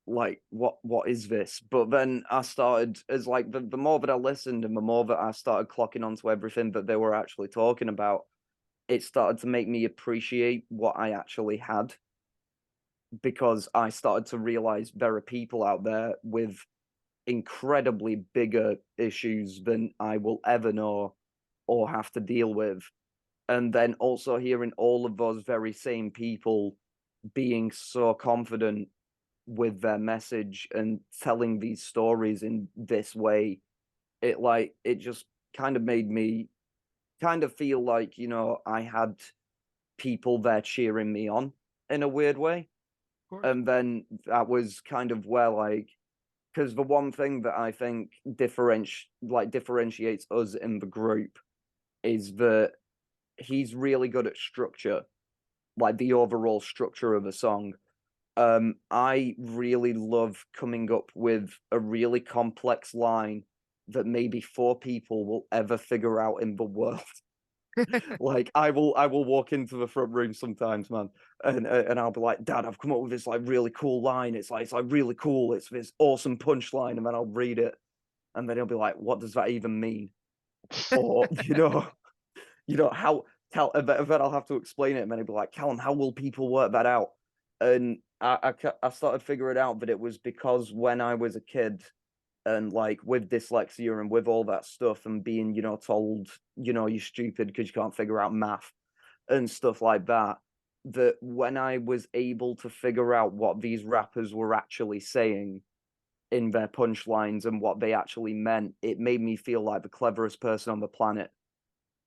like what is this? But then I started, as like the more that I listened and the more that I started clocking onto everything that they were actually talking about, it started to make me appreciate what I actually had, because I started to realize there are people out there with incredibly bigger issues than I will ever know or have to deal with. And then also hearing all of those very same people being so confident with their message and telling these stories in this way, it just kind of made me kind of feel like, I had people there cheering me on in a weird way. Of course. And then that was kind of where, like, because the one thing that I think differentiates us in the group is that he's really good at structure, like the overall structure of a song. I really love coming up with a really complex line that maybe 4 people will ever figure out in the world. Like I will walk into the front room sometimes, man, and I'll be like, "Dad, I've come up with this like really cool line. It's like really cool. It's this awesome punchline," and then I'll read it, and then he'll be like, "What does that even mean?" Or how and then I'll have to explain it, and then he'll be like, "Callum, how will people work that out?" And I started figuring out that it was because when I was a kid, and like with dyslexia and with all that stuff, and being told you're stupid because you can't figure out math and stuff like that, that when I was able to figure out what these rappers were actually saying in their punchlines and what they actually meant, it made me feel like the cleverest person on the planet.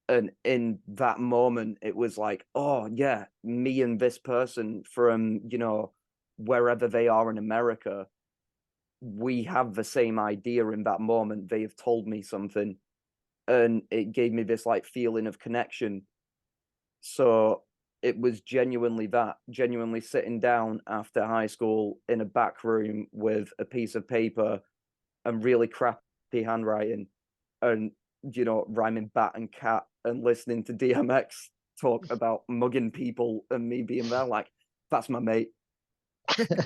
And in that moment it was like, oh yeah, me and this person from wherever they are in America, we have the same idea in that moment. They have told me something, and it gave me this like feeling of connection. So it was genuinely sitting down after high school in a back room with a piece of paper and really crappy handwriting and, rhyming bat and cat and listening to DMX talk about mugging people and me being there like, that's my mate.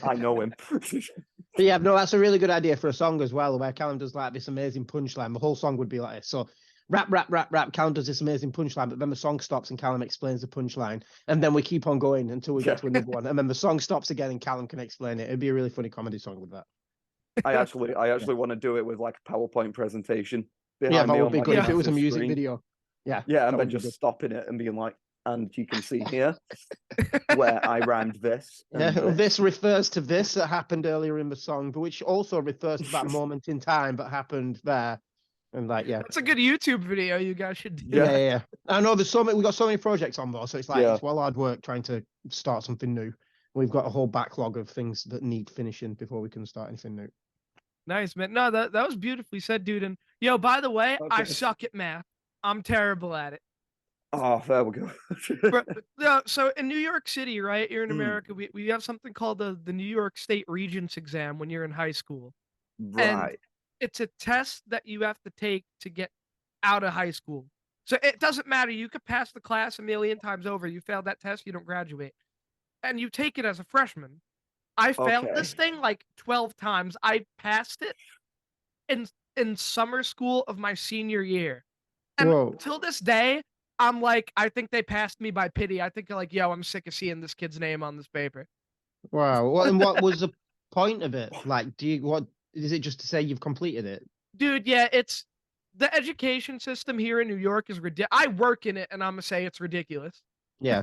I know him. But yeah, no, that's a really good idea for a song as well, where Callum does like this amazing punchline. The whole song would be like this. So rap, rap, rap, rap. Callum does this amazing punchline, but then the song stops and Callum explains the punchline. And then we keep on going until we get to another one. And then the song stops again and Callum can explain it. It'd be a really funny comedy song with that. I actually want to do it with like a PowerPoint presentation behind Yeah, that me would on be my good if it was a massive music screen. video. Yeah. Yeah, and that then would be just good. stopping it and being like, and you can see here where I rhymed this. Yeah, and this refers to this that happened earlier in the song, but which also refers to that moment in time that happened there. And like, yeah. That's a good YouTube video you guys should do. Yeah. I know there's we got so many projects on though, so it's like Yeah. it's well hard work trying to start something new. We've got a whole backlog of things that need finishing before we can start anything new. Nice, man. No, that was beautifully said, dude. And yo, by the way, I Okay. suck at math. I'm terrible at it. Oh, there we go. No, so in New York City, right? You're in Mm. America. We have something called the New York State Regents exam when you're in high school. Right. It's a test that you have to take to get out of high school. So it doesn't matter. You could pass the class a million times over. You failed that test, you don't graduate. And you take it as a freshman. I failed this Okay. thing like 12 times. I passed it in summer school of my senior year. And Whoa. till this day, I'm like, I think they passed me by pity. I think like, yo, I'm sick of seeing this kid's name on this paper. Wow. Well, and what was the point of it? Like, what is it just to say you've completed it? Dude, yeah, it's the education system here in New York is ridiculous. I work in it and I'm gonna say it's ridiculous. Yeah.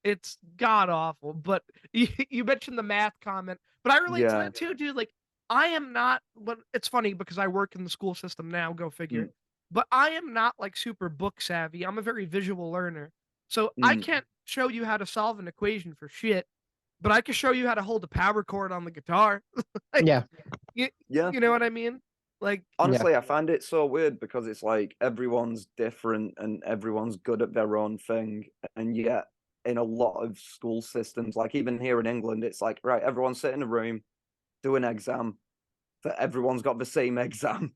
It's god awful. But you mentioned the math comment, but I relate to Yeah. that too, dude. Like, I am not. But it's funny because I work in the school system now. Go figure. Mm. But I am not like super book savvy. I'm a very visual learner, so I can't show you how to solve an equation for shit. But I can show you how to hold a power chord on the guitar. Like, Yeah. Yeah. You know what I mean? Like, Honestly, I find it so weird because it's like everyone's different and everyone's good at their own thing. And yet, in a lot of school systems, like even here in England, it's like, right, everyone sit in a room, do an exam, that everyone's got the same exam.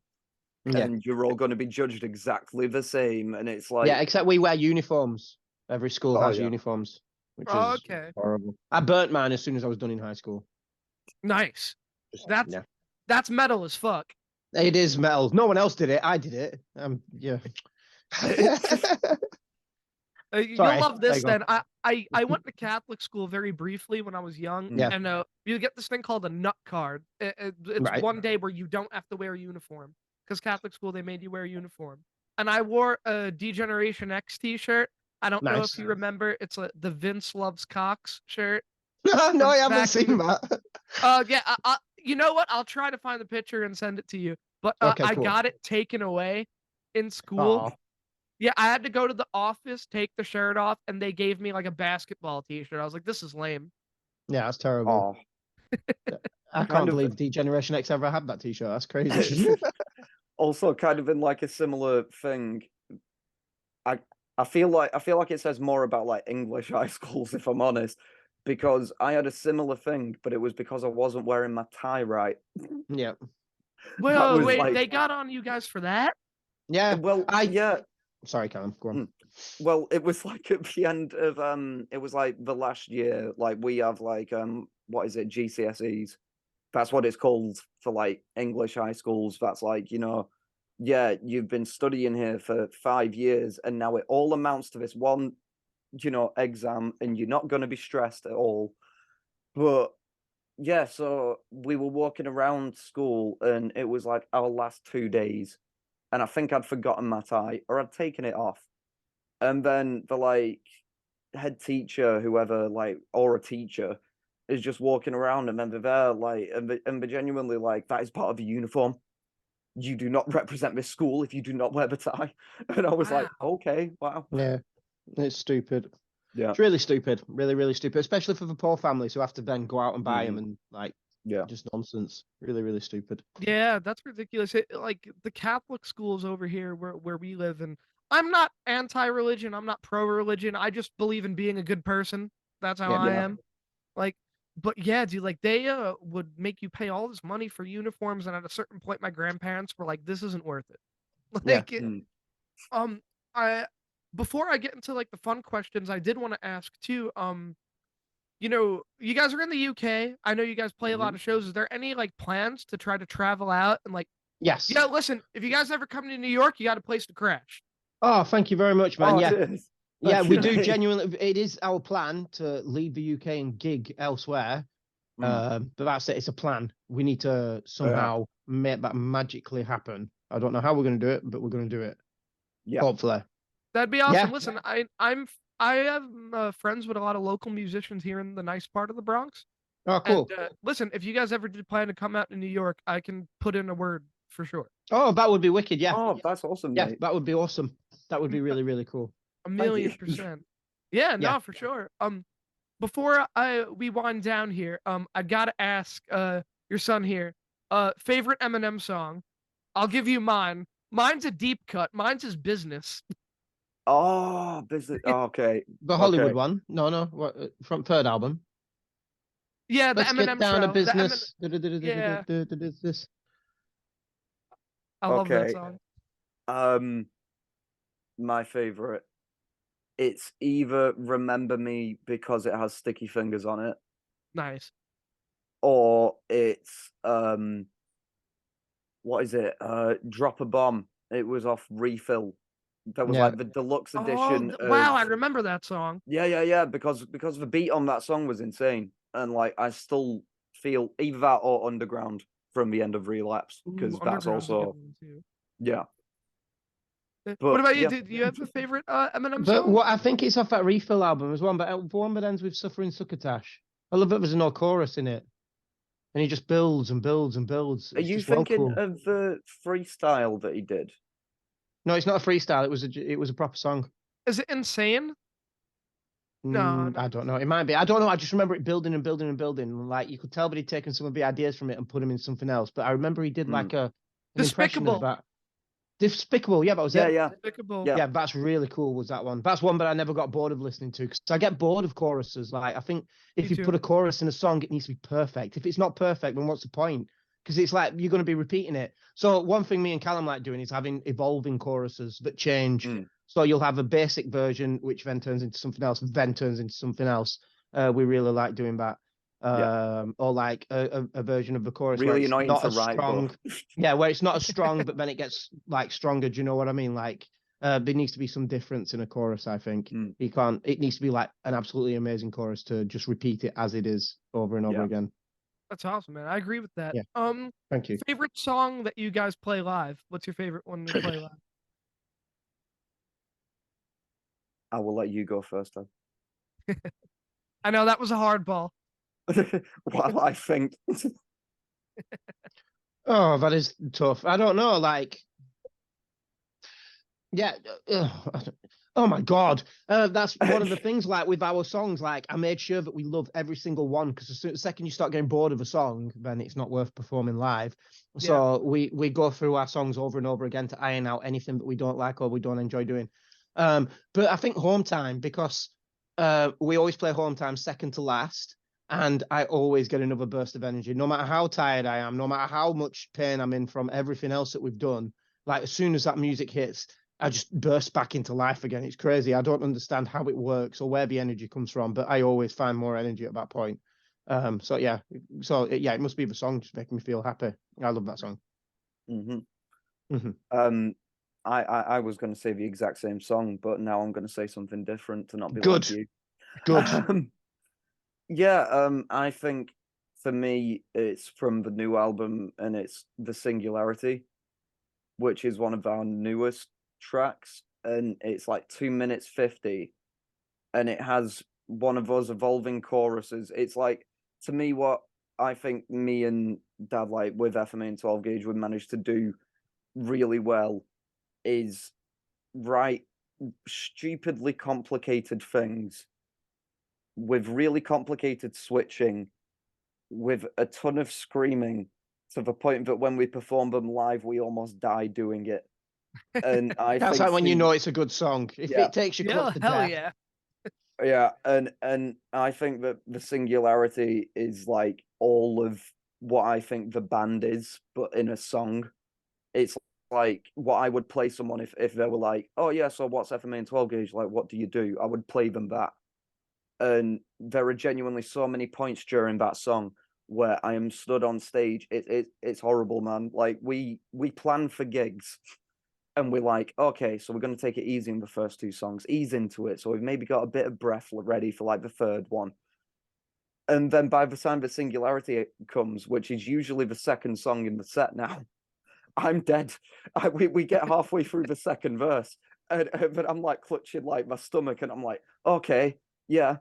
Yeah. And you're all going to be judged exactly the same. And it's like, Yeah, except we wear uniforms. Every school Oh, has yeah. uniforms, which is okay, horrible. I burnt mine as soon as I was done in high school. nice. Yeah. That's metal as fuck. It is metal. No one else did it. I did it. Yeah. You'll Sorry, love there this you go. then. I went to Catholic school very briefly when I was young. Yeah. And you get this thing called a nut card. It's Right. one day where you don't have to wear a uniform. Because Catholic school, they made you wear a uniform. And I wore a D-Generation X t-shirt. I don't know Nice. if you remember. It's the Vince Loves Cox shirt. No, I haven't back in seen that. Yeah, you know what? I'll try to find the picture and send it to you. But Okay, I cool. got it taken away in school. Aw. Yeah, I had to go to the office, take the shirt off, and they gave me like a basketball t-shirt. I was like, this is lame. Yeah, that's terrible. oh, I kind can't of- believe D-Generation X ever had that t-shirt. That's crazy. also kind of in like a similar thing. I feel like it says more about like English high schools, if I'm honest, because I had a similar thing, but it was because I wasn't wearing my tie right. Yeah. Well, was wait, like- they got on you guys for that? Yeah. Well, yeah. Sorry, Callum. Go on. Well, it was like at the end of it was like the last year. Like we have like what is it, GCSEs? That's what it's called for like English high schools. That's like, yeah, you've been studying here for 5 years, and now it all amounts to this one, exam, and you're not going to be stressed at all. But yeah, so we were walking around school, and it was like our last 2 days, and I think I'd forgotten my tie or I'd taken it off, and then the like head teacher, whoever, like, or a teacher is just walking around, and then they're there, like, and they're genuinely like, that is part of the uniform. You do not represent this school if you do not wear the tie. And I was like, okay, wow. Yeah. It's stupid. Yeah. It's really stupid. Really, really stupid. Especially for the poor families who have to then go out and buy them Mhm. and like Yeah. Just nonsense. Really, really stupid. Yeah, that's ridiculous. Like the Catholic schools over here where we live, and I'm not anti-religion, I'm not pro-religion. I just believe in being a good person. That's how Yeah. I Yeah. am. Like, but yeah, dude, like they would make you pay all this money for uniforms, and at a certain point, my grandparents were like, "This isn't worth it." Yeah. Like, um, I before I get into like the fun questions, I did want to ask too. You guys are in the UK. I know you guys play a lot of shows. Is there any like plans to try to travel out and like? Yes. Yeah, listen, if you guys ever come to New York, you got a place to crash. Oh, thank you very much, man. Oh, Yeah. cheers. Yeah, Thank we you, do mate. genuinely. It is our plan to leave the UK and gig elsewhere. But that's it. It's a plan. We need to somehow make that magically happen. I don't know how we're going to do it, but we're going to do it. Yeah. Hopefully. That'd be awesome. Yeah. Listen, I have friends with a lot of local musicians here in the nice part of the Bronx. Oh, And cool. listen, if you guys ever did plan to come out to New York, I can put in a word for sure. Oh, that would be wicked. Yeah. Oh, that's awesome, Yeah, mate. that would be awesome. That would be really, really cool. A Thank million you. percent. Yeah, Yeah. no, for sure. Before we wind down here, I gotta ask your son here, favorite Eminem song. I'll give you mine. Mine's a deep cut. Mine's his business. Oh, business. Oh, okay. The Hollywood Okay. one. No. What, from third album. Yeah, the Let's get Eminem down to show. business. Yeah, This. I love that Okay. song. My favorite. It's either Remember Me because it has Sticky Fingers on it, Nice. or it's what is it? Drop a Bomb. It was off Refill. There was Yeah. like the deluxe Oh, edition wow, I of remember that song. yeah, because the beat on that song was insane. And like I still feel either that or Underground from the end of Relapse, Ooh, because that's Underground's a good also one too. yeah. What But about you? yeah, Do you have a favorite Eminem But song? what I think it's off that Refill album as well, but the one that ends with Suffering Succotash. I love that there's no chorus in it. And he just builds and builds and builds. are It's you just well thinking cool. of the freestyle that he did? No, it's not a freestyle. It was a proper song. Is it Insane? No, I don't know. It might be. I don't know. I just remember it building and building and building. Like you could tell that he'd taken some of the ideas from it and put them in something else. But I remember he did like an impression of Despicable. that. Despicable. Yeah, that was it. Yeah. Despicable. Yeah. Yeah, that's really cool. Was that one? That's one that I never got bored of listening to because I get bored of choruses. Like I think if Me you too. put a chorus in a song, it needs to be perfect. If it's not perfect, then what's the point? Because it's like you're going to be repeating it. So one thing me and Callum like doing is having evolving choruses that change. So you'll have a basic version, which then turns into something else, then turns into something else. We really like doing that. Or like a version of the chorus where Really it's annoying not to as write, strong. Yeah, where it's not as strong, but then it gets like stronger. Do you know what I mean? Like there needs to be some difference in a chorus, I think. You can't, it needs to be like an absolutely amazing chorus to just repeat it as it is over and over again. That's awesome, man. I agree with that. Yeah. Thank you. Favorite song that you guys play live? What's your favorite one to play live? I will let you go first then. I know that was a hard ball. While I think. Oh, that is tough. I don't know. Like, yeah. Oh my God. That's one of the things, like with our songs, like I made sure that we love every single one because the second you start getting bored of a song, then it's not worth performing live. So we go through our songs over and over again to iron out anything that we don't like or we don't enjoy doing. But I think Home Time, because we always play Home Time second to last. And I always get another burst of energy, no matter how tired I am, no matter how much pain I'm in from everything else that we've done. Like as soon as that music hits, I just burst back into life again. It's crazy. I don't understand how it works or where the energy comes from, but I always find more energy at that point. It must be the song just making me feel happy. I love that song. I was going to say the exact same song, but now I'm going to say something different to not be Good. like you. Good. I think for me, it's from the new album, and it's The Singularity, which is one of our newest tracks, and it's like 2 minutes 50, and it has one of those evolving choruses. It's like, to me, what I think me and Dad, like with FMA and 12 Gage, would manage to do really well is write stupidly complicated things with really complicated switching with a ton of screaming to the point that when we performed them live, we almost died doing it. And I That's think like when you know it's a good song. If Yeah. it takes you Yeah, close to hell death. yeah. Yeah, and I think that the singularity is like all of what I think the band is, but in a song. It's like what I would play someone if they were like, oh yeah, so what's FMA and 12 gauge? Like, what do you do? I would play them that. And there are genuinely so many points during that song where I am stood on stage. It's horrible, man. Like we plan for gigs and we're like, okay, so we're going to take it easy in the first two songs, ease into it. So we've maybe got a bit of breath ready for like the third one. And then by the time the singularity comes, which is usually the second song in the set now, I'm dead. We get halfway through the second verse, but I'm like clutching like my stomach, and I'm like, okay, yeah,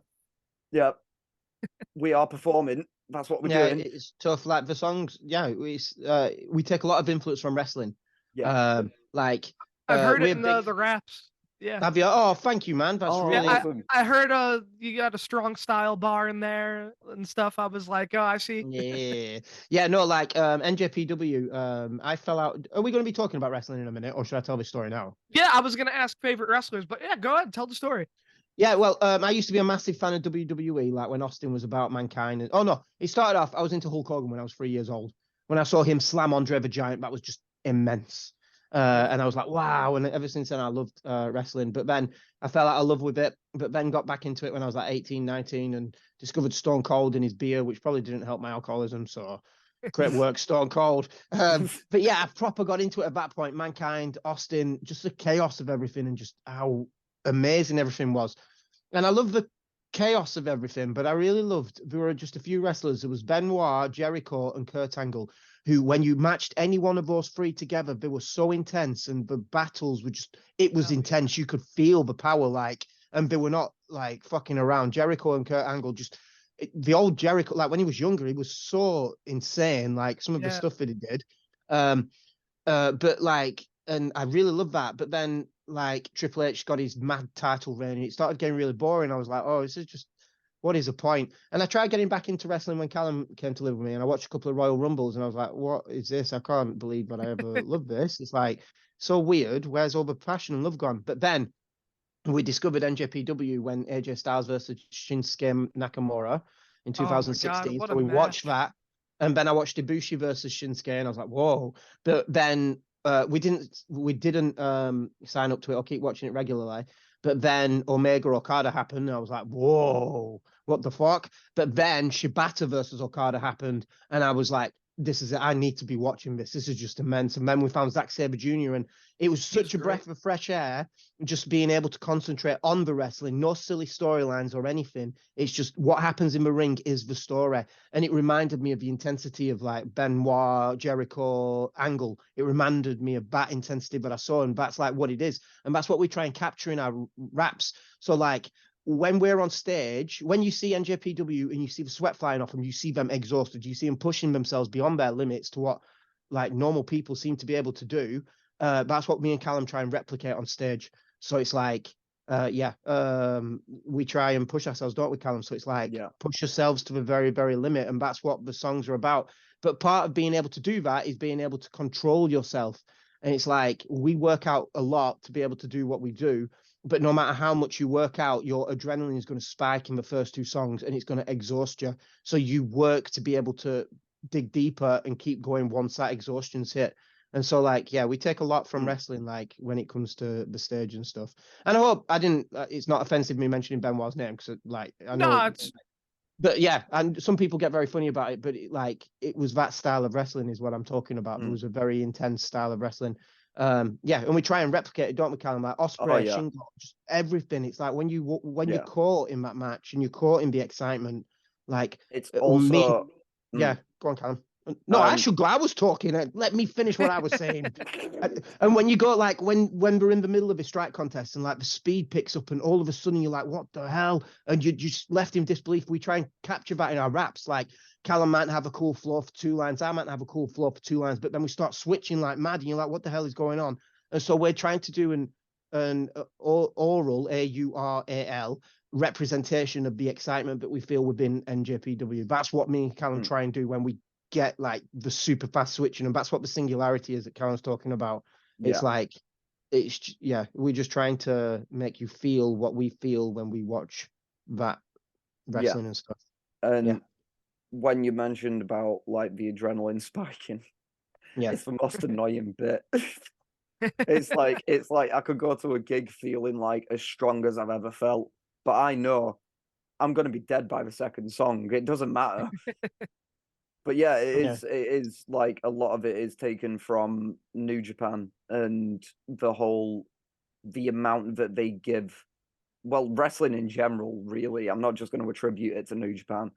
we are performing. That's what we're doing. It's tough. Like the songs, we take a lot of influence from wrestling. Yeah. Like I've heard it we're in big. the raps. Yeah. Have you? Oh, thank you, man. That's Oh, really. Yeah, awesome. I heard you got a strong style bar in there and stuff. I was like, oh, I see. Yeah. No, like NJPW. I fell out. Are we going to be talking about wrestling in a minute, or should I tell this story now? Yeah, I was gonna ask favorite wrestlers, but yeah, go ahead, tell the story. Yeah, well, I used to be a massive fan of WWE, like when Austin was about Mankind. And, oh no, it started off. I was into Hulk Hogan when I was 3 years old. When I saw him slam Andre the Giant, that was just immense. And I was like, wow. And ever since then, I loved wrestling. But then I fell out of love with it. But then got back into it when I was like 18, 19, and discovered Stone Cold in his beer, which probably didn't help my alcoholism. So great work, Stone Cold. But yeah, I proper got into it at that point. Mankind, Austin, just the chaos of everything and just how amazing everything was. And I love the chaos of everything, but I really loved, there were just a few wrestlers. There was Benoit, Jericho, and Kurt Angle, who, when you matched any one of those three together, they were so intense and the battles were just, it was intense. You could feel the power, like, and they were not like fucking around. Jericho and Kurt Angle just, the old Jericho, like when he was younger, he was so insane, like some of the stuff that he did. But like, and I really love that. But then like Triple H got his mad title reign, and it started getting really boring. I was like, oh, this is just, what is the point? And I tried getting back into wrestling when Callum came to live with me, and I watched a couple of Royal Rumbles, and I was like, what is this? I can't believe that I ever loved this. It's like so weird. Where's all the passion and love gone? But then we discovered NJPW when AJ Styles versus Shinsuke Nakamura in 2016. what So a we watched match. that. And then I watched Ibushi versus Shinsuke, and I was like, whoa. But then we didn't sign up to it or keep watching it regularly. But then Omega Okada happened, and I was like, whoa, what the fuck? But then Shibata versus Okada happened, and I was like, this is it. I need to be watching this. This is just immense. And then we found Zack Sabre Jr., and it was such a breath of fresh air, just being able to concentrate on the wrestling, no silly storylines or anything. It's just what happens in the ring is the story. And it reminded me of the intensity of like Benoit, Jericho, Angle. It reminded me of that intensity that I saw, and that's like what it is. And that's what we try and capture in our raps. So like when we're on stage, when you see NJPW and you see the sweat flying off them, you see them exhausted, you see them pushing themselves beyond their limits to what like normal people seem to be able to do. That's what me and Callum try and replicate on stage. So it's like, we try and push ourselves, don't we, Callum? So it's like, push yourselves to the very, very limit. And that's what the songs are about. But part of being able to do that is being able to control yourself. And it's like, we work out a lot to be able to do what we do. But no matter how much you work out, your adrenaline is going to spike in the first two songs and it's going to exhaust you. So you work to be able to dig deeper and keep going once that exhaustion's hit. And so, like, yeah, we take a lot from wrestling, like, when it comes to the stage and stuff. And I hope I didn't, it's not offensive me mentioning Benoit's name, because, like, I know. No, it's... But yeah, and some people get very funny about it, but it was that style of wrestling is what I'm talking about. It was a very intense style of wrestling. Yeah, and we try and replicate it, don't we, Callum? Like Ospreay, Shingo, just everything. It's like when you're caught in that match and you're caught in the excitement, like it's also yeah, go on, Callum. No, I should go. I was talking. Let me finish what I was saying. And when you go, like, when we're in the middle of a strike contest and, like, the speed picks up and all of a sudden you're like, what the hell? And you just left in disbelief. We try and capture that in our raps. Like, Callum might have a cool flow for 2 lines. I might have a cool flow for 2 lines. But then we start switching like mad and you're like, what the hell is going on? And so we're trying to do an oral, AURAL, representation of the excitement that we feel within NJPW. That's what me and Callum try and do when we get like the super fast switching, and that's what the singularity is that Callum's talking about. It's like we're just trying to make you feel what we feel when we watch that wrestling and stuff. And when you mentioned about like the adrenaline spiking, it's the most annoying bit. It's like I could go to a gig feeling like as strong as I've ever felt, but I know I'm gonna be dead by the second song. It doesn't matter. But yeah, it is like a lot of it is taken from New Japan and the amount that they give. Well, wrestling in general, really. I'm not just going to attribute it to New Japan.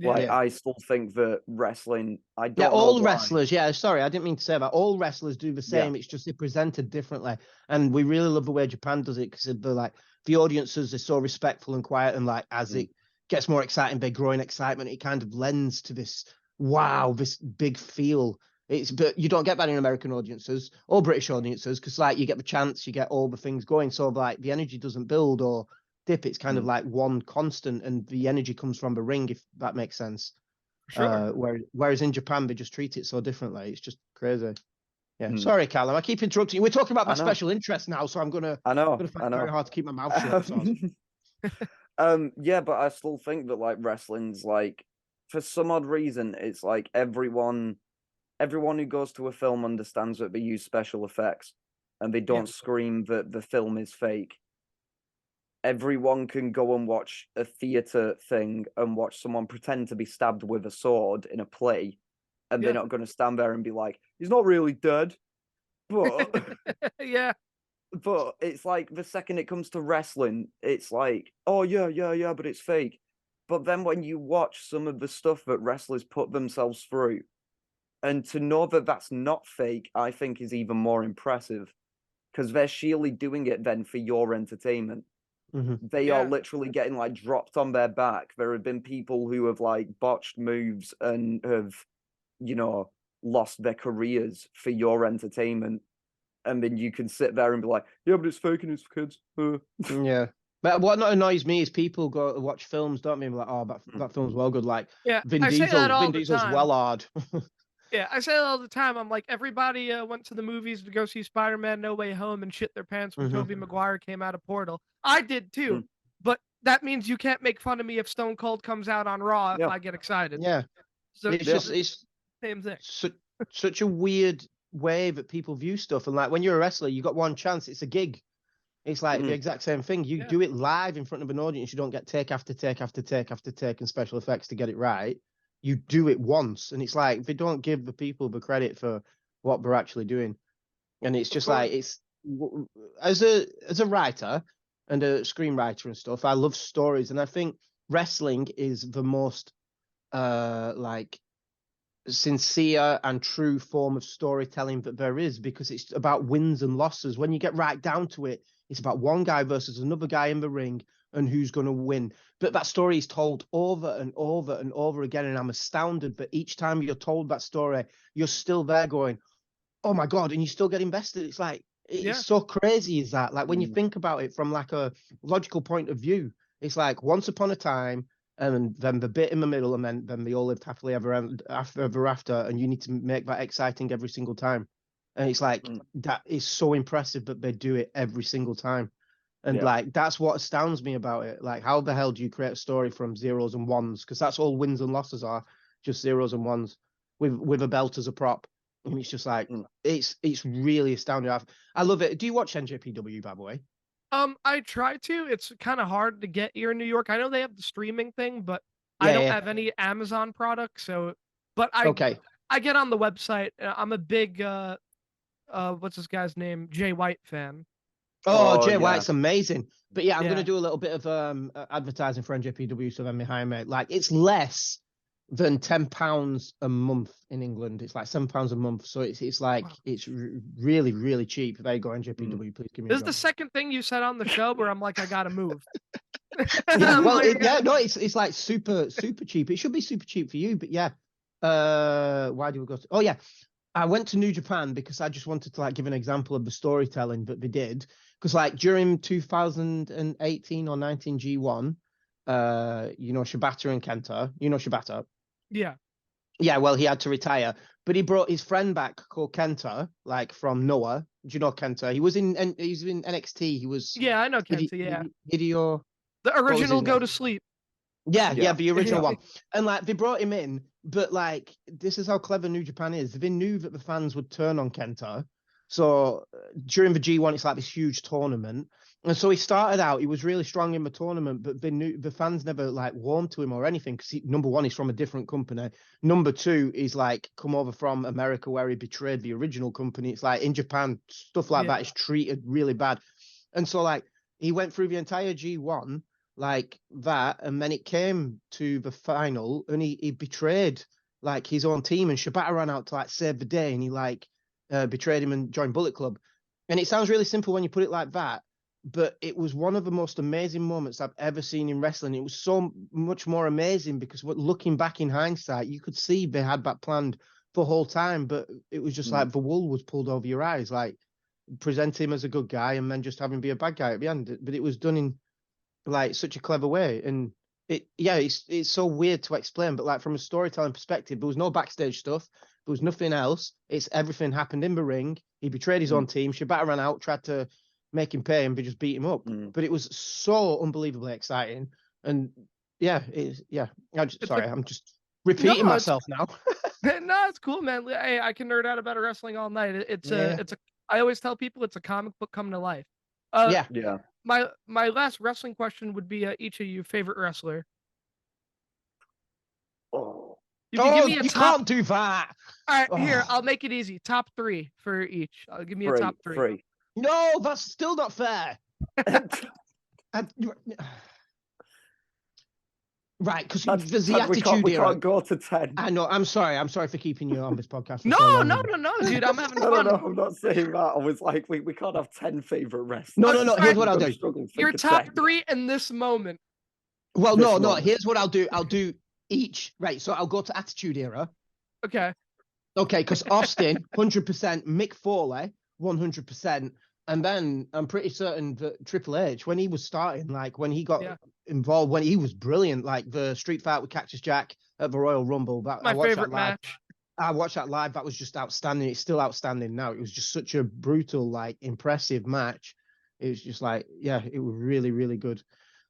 I still think that wrestling. I don't. All wrestlers. Yeah, sorry, I didn't mean to say that. All wrestlers do the same. It's just they're presented differently, and we really love the way Japan does it because they're like the audiences are so respectful and quiet, and like as it gets more exciting, they're growing excitement. It kind of lends to this this big feel. But you don't get that in American audiences or British audiences because like you get the chants, you get all the things going. So like the energy doesn't build or dip. It's kind of like one constant, and the energy comes from the ring, if that makes sense. Sure. Whereas in Japan they just treat it so differently. It's just crazy. Yeah. Sorry, Callum. I keep interrupting you. We're talking about my special interest now, so I'm gonna find it very hard to keep my mouth shut. Yeah, but I still think that like wrestling's like for some odd reason it's like everyone who goes to a film understands that they use special effects and they don't scream that the film is fake. Everyone can go and watch a theatre thing and watch someone pretend to be stabbed with a sword in a play, and they're not going to stand there and be like, he's not really dead. But but it's like the second it comes to wrestling, it's like, oh yeah, but it's fake. But then when you watch some of the stuff that wrestlers put themselves through, and to know that that's not fake, I think is even more impressive because they're sheerly doing it then for your entertainment. They are literally getting like dropped on their back. There have been people who have like botched moves and have, lost their careers for your entertainment. And then you can sit there and be like, yeah, but it's fake and it's for kids. Yeah. But what annoys me is people go to watch films, don't mean like, oh, that film's well good. Like Vin Diesel's well hard. Yeah, I say that all the time. I'm like, everybody went to the movies to go see Spider-Man No Way Home and shit their pants when Tobey Maguire came out of Portal. I did too, but that means you can't make fun of me if Stone Cold comes out on Raw if I get excited. Yeah, so it's same thing. Such a weird way that people view stuff, and like when you're a wrestler, you got one chance. It's a gig. It's like the exact same thing. You do it live in front of an audience. You don't get take after take after take after take and special effects to get it right. You do it once, and it's like they don't give the people the credit for what they're actually doing. And it's just like it's as a writer and a screenwriter and stuff, I love stories, and I think wrestling is the most like sincere and true form of storytelling that there is, because it's about wins and losses. When you get right down to it, it's about one guy versus another guy in the ring and who's going to win. But that story is told over and over and over again, and I'm astounded that each time you're told that story, you're still there going, oh my God, and you still get invested. It's like, it's so crazy, is that? Like when you think about it from like a logical point of view, it's like once upon a time, and then the bit in the middle, and then they all lived happily ever after, and you need to make that exciting every single time. And it's like, that is so impressive that they do it every single time. And like, that's what astounds me about it. Like, how the hell do you create a story from zeros and ones? Because that's all wins and losses are, just zeros and ones with a belt as a prop. And it's just like, it's really astounding. I love it. Do you watch NJPW, by the way? I try to. It's kind of hard to get here in New York. I know they have the streaming thing, but I don't have any Amazon products. So, but I get on the website. I'm a big what's this guy's name? Jay White fan. Oh, Jay White's amazing. But yeah, I'm going to do a little bit of advertising for NJPW, so then behind me. Like, it's less than £10 a month in England. It's like £7 a month. So it's like, it's really, really cheap. There you go, NJPW, please give me This is the second thing you said on the show where I'm like, I got to move. It's like super, super cheap. It should be super cheap for you, but yeah. Why do we go to... I went to New Japan because I just wanted to like give an example of the storytelling that they did. because like during 2018 or 19 G1, you know, Shibata and Kenta, you know Shibata. Yeah. Yeah, well, he had to retire, but he brought his friend back called Kenta, like from Noah. Do you know Kenta? He's in NXT. He was Yeah, I know Kenta, yeah. Hideo. The What was original his Go name? to Sleep. Yeah, the original Yeah. one. And like they brought him in, but like this is how clever New Japan is. They knew that the fans would turn on Kenta. So during the G1, it's like this huge tournament. And so he started out, he was really strong in the tournament, but they knew the fans never like warmed to him or anything because number one, he's from a different company. Number two, he's like come over from America where he betrayed the original company. It's like in Japan, stuff like that is treated really bad. And so like he went through the entire G1 like that, and then it came to the final, and he betrayed like his own team, and Shibata ran out to like save the day, and he like betrayed him and joined Bullet Club. And it sounds really simple when you put it like that, but it was one of the most amazing moments I've ever seen in wrestling. It was so much more amazing because looking back in hindsight, you could see they had that planned the whole time, but it was just like the wool was pulled over your eyes, like present him as a good guy and then just have him be a bad guy at the end. But it was done in like such a clever way, and it's so weird to explain, but like from a storytelling perspective, there was no backstage stuff, there was nothing else. It's everything happened in the ring. He betrayed his own team. Shibata ran out, tried to make him pay, and they just beat him up. But it was so unbelievably exciting, and I'm just repeating myself now. No, it's cool, man. Hey, I can nerd out about wrestling all night. It's a I always tell people it's a comic book come to life. Yeah. My last wrestling question would be each of you favorite wrestler. Oh, You can give me a you top. can't do that. All right, here, I'll make it easy. Top 3 for each. I'll give me a top 3. Three. No, that's still not fair. Right, because there's the attitude we era. can't go to 10. I know. I'm sorry for keeping you on this podcast. For No, so long. no, dude. I'm having fun. No, I'm not saying that. I was like, we can't have 10 favorite wrestlers. No. Here's what I'll do. Your top 3 in this moment. Well, no. Here's what I'll do. I'll do each. Right. So I'll go to attitude era. Okay. Okay, because Austin, 100%. Mick Foley, 100%. And then I'm pretty certain that Triple H, when he was starting, like when he got involved, when he was brilliant, like the street fight with Cactus Jack at the Royal Rumble. My favorite match. I watched that live. That was just outstanding. It's still outstanding now. It was just such a brutal, like impressive match. It was just like, it was really, really good.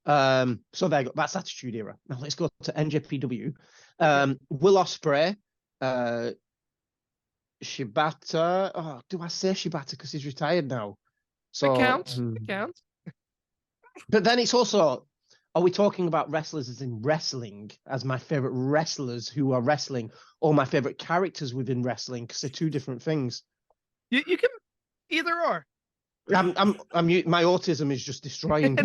So there you go. That's Attitude Era. Now let's go to NJPW. Will Ospreay, Shibata. Oh, do I say Shibata because he's retired now? So it counts. It counts. But then it's also, are we talking about wrestlers as in wrestling, as my favorite wrestlers who are wrestling, or my favorite characters within wrestling? Because they're two different things. You can either or. My autism is just destroying.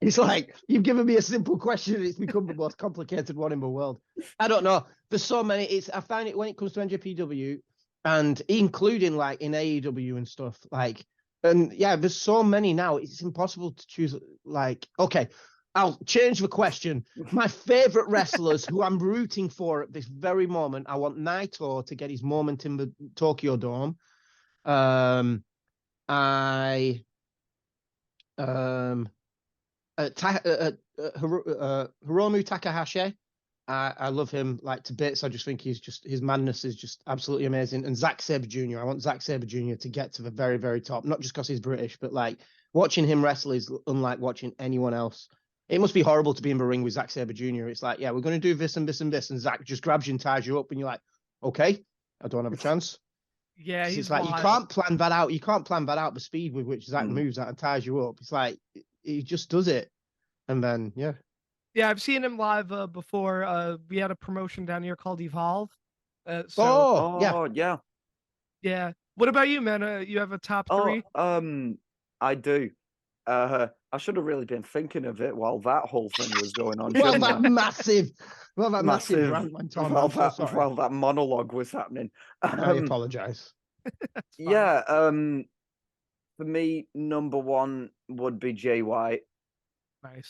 It's like, you've given me a simple question and it's become the most complicated one in the world. I don't know. There's so many. I find it when it comes to NJPW and including like in AEW and stuff, like, and there's so many now. It's impossible to choose. Like, okay, I'll change the question. My favorite wrestlers who I'm rooting for at this very moment. I want Naito to get his moment in the Tokyo Dome. Hiromu Takahashi, I love him like to bits. I just think his madness is just absolutely amazing. And Zack Sabre Jr. I want Zack Sabre Jr. to get to the very, very top, not just because he's British, but like watching him wrestle is unlike watching anyone else. It must be horrible to be in the ring with Zack Sabre Jr. It's like, we're going to do this and this and this, and Zack just grabs you and ties you up, and you're like, okay, I don't have a chance. Yeah, he's it's like wild. You can't plan that out. You can't plan that out. The speed with which Zack moves that and ties you up. It's like he just does it, and then Yeah, I've seen him live before. We had a promotion down here called Evolve. Yeah. What about you, man? You have a top 3? I do. I should have really been thinking of it while that whole thing was going on. While that massive rant went on. While that monologue was happening. I apologize. For me, number 1 would be Jay White. Nice.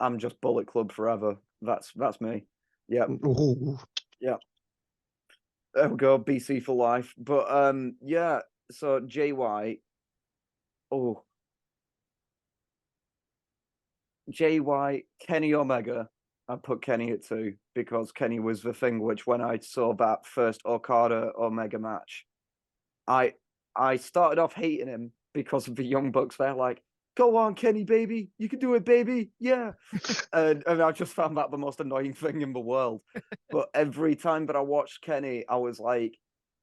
I'm just Bullet Club forever. That's me. Yeah. Ooh. Yeah. There we go, BC for life. But so Jay White. Oh, Jay White, Kenny Omega. I put Kenny at 2 because Kenny was the thing which when I saw that first Okada Omega match, I started off hating him because of the Young Bucks. They're like, "Go on, Kenny, baby, you can do it, baby, yeah." and I just found that the most annoying thing in the world. But every time that I watched Kenny, I was like,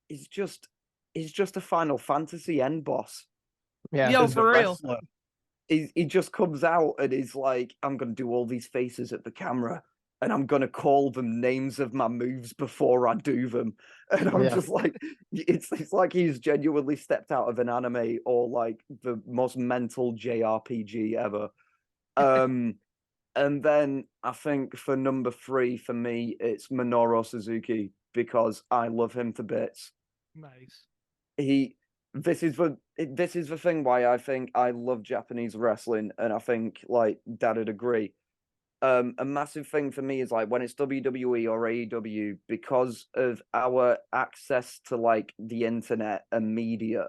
he's just a Final Fantasy end boss Yeah. Yo, as a for real. wrestler. He just comes out and he's like, I'm gonna do all these faces at the camera and I'm gonna call them names of my moves before I do them. And I'm Yeah. just like, it's like he's genuinely stepped out of an anime or like the most mental JRPG ever. And then I think for number 3 for me, it's Minoru Suzuki because I love him to bits. Nice. This is the thing why I think I love Japanese wrestling, and I think like Dad'd agree. A massive thing for me is like when it's WWE or AEW, because of our access to like the internet and media,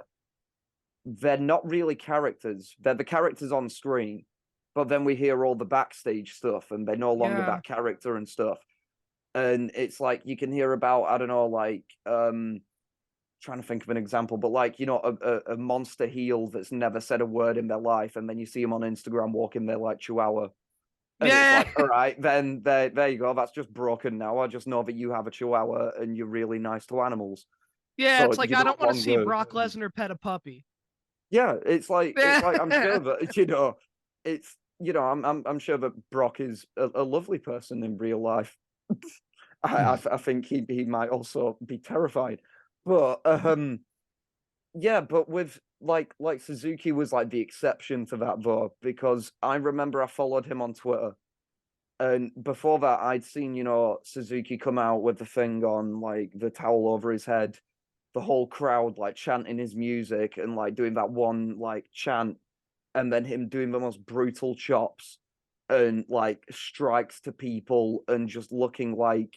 they're not really characters. They're the characters on screen, but then we hear all the backstage stuff, and they're no longer Yeah. that character and stuff. And it's like you can hear about, I don't know, like trying to think of an example, but like, you know, a monster heel that's never said a word in their life, and then you see them on Instagram walking their like chihuahua. And it's Yeah. like, all right, then there you go. That's just broken now. I just know that you have a chihuahua and you're really nice to animals. Yeah, So it's like you I no don't want to see longer, Brock Lesnar pet a puppy. yeah, it's like I'm Yeah. sure that, you know, it's, you know, I'm sure that Brock is a lovely person in real life. I think he might also be terrified, but yeah, but with like Suzuki was like the exception to that though, because I remember I followed him on Twitter, and before that I'd seen, you know, Suzuki come out with the thing on like the towel over his head, the whole crowd like chanting his music and like doing that one like chant, and then him doing the most brutal chops and like strikes to people and just looking like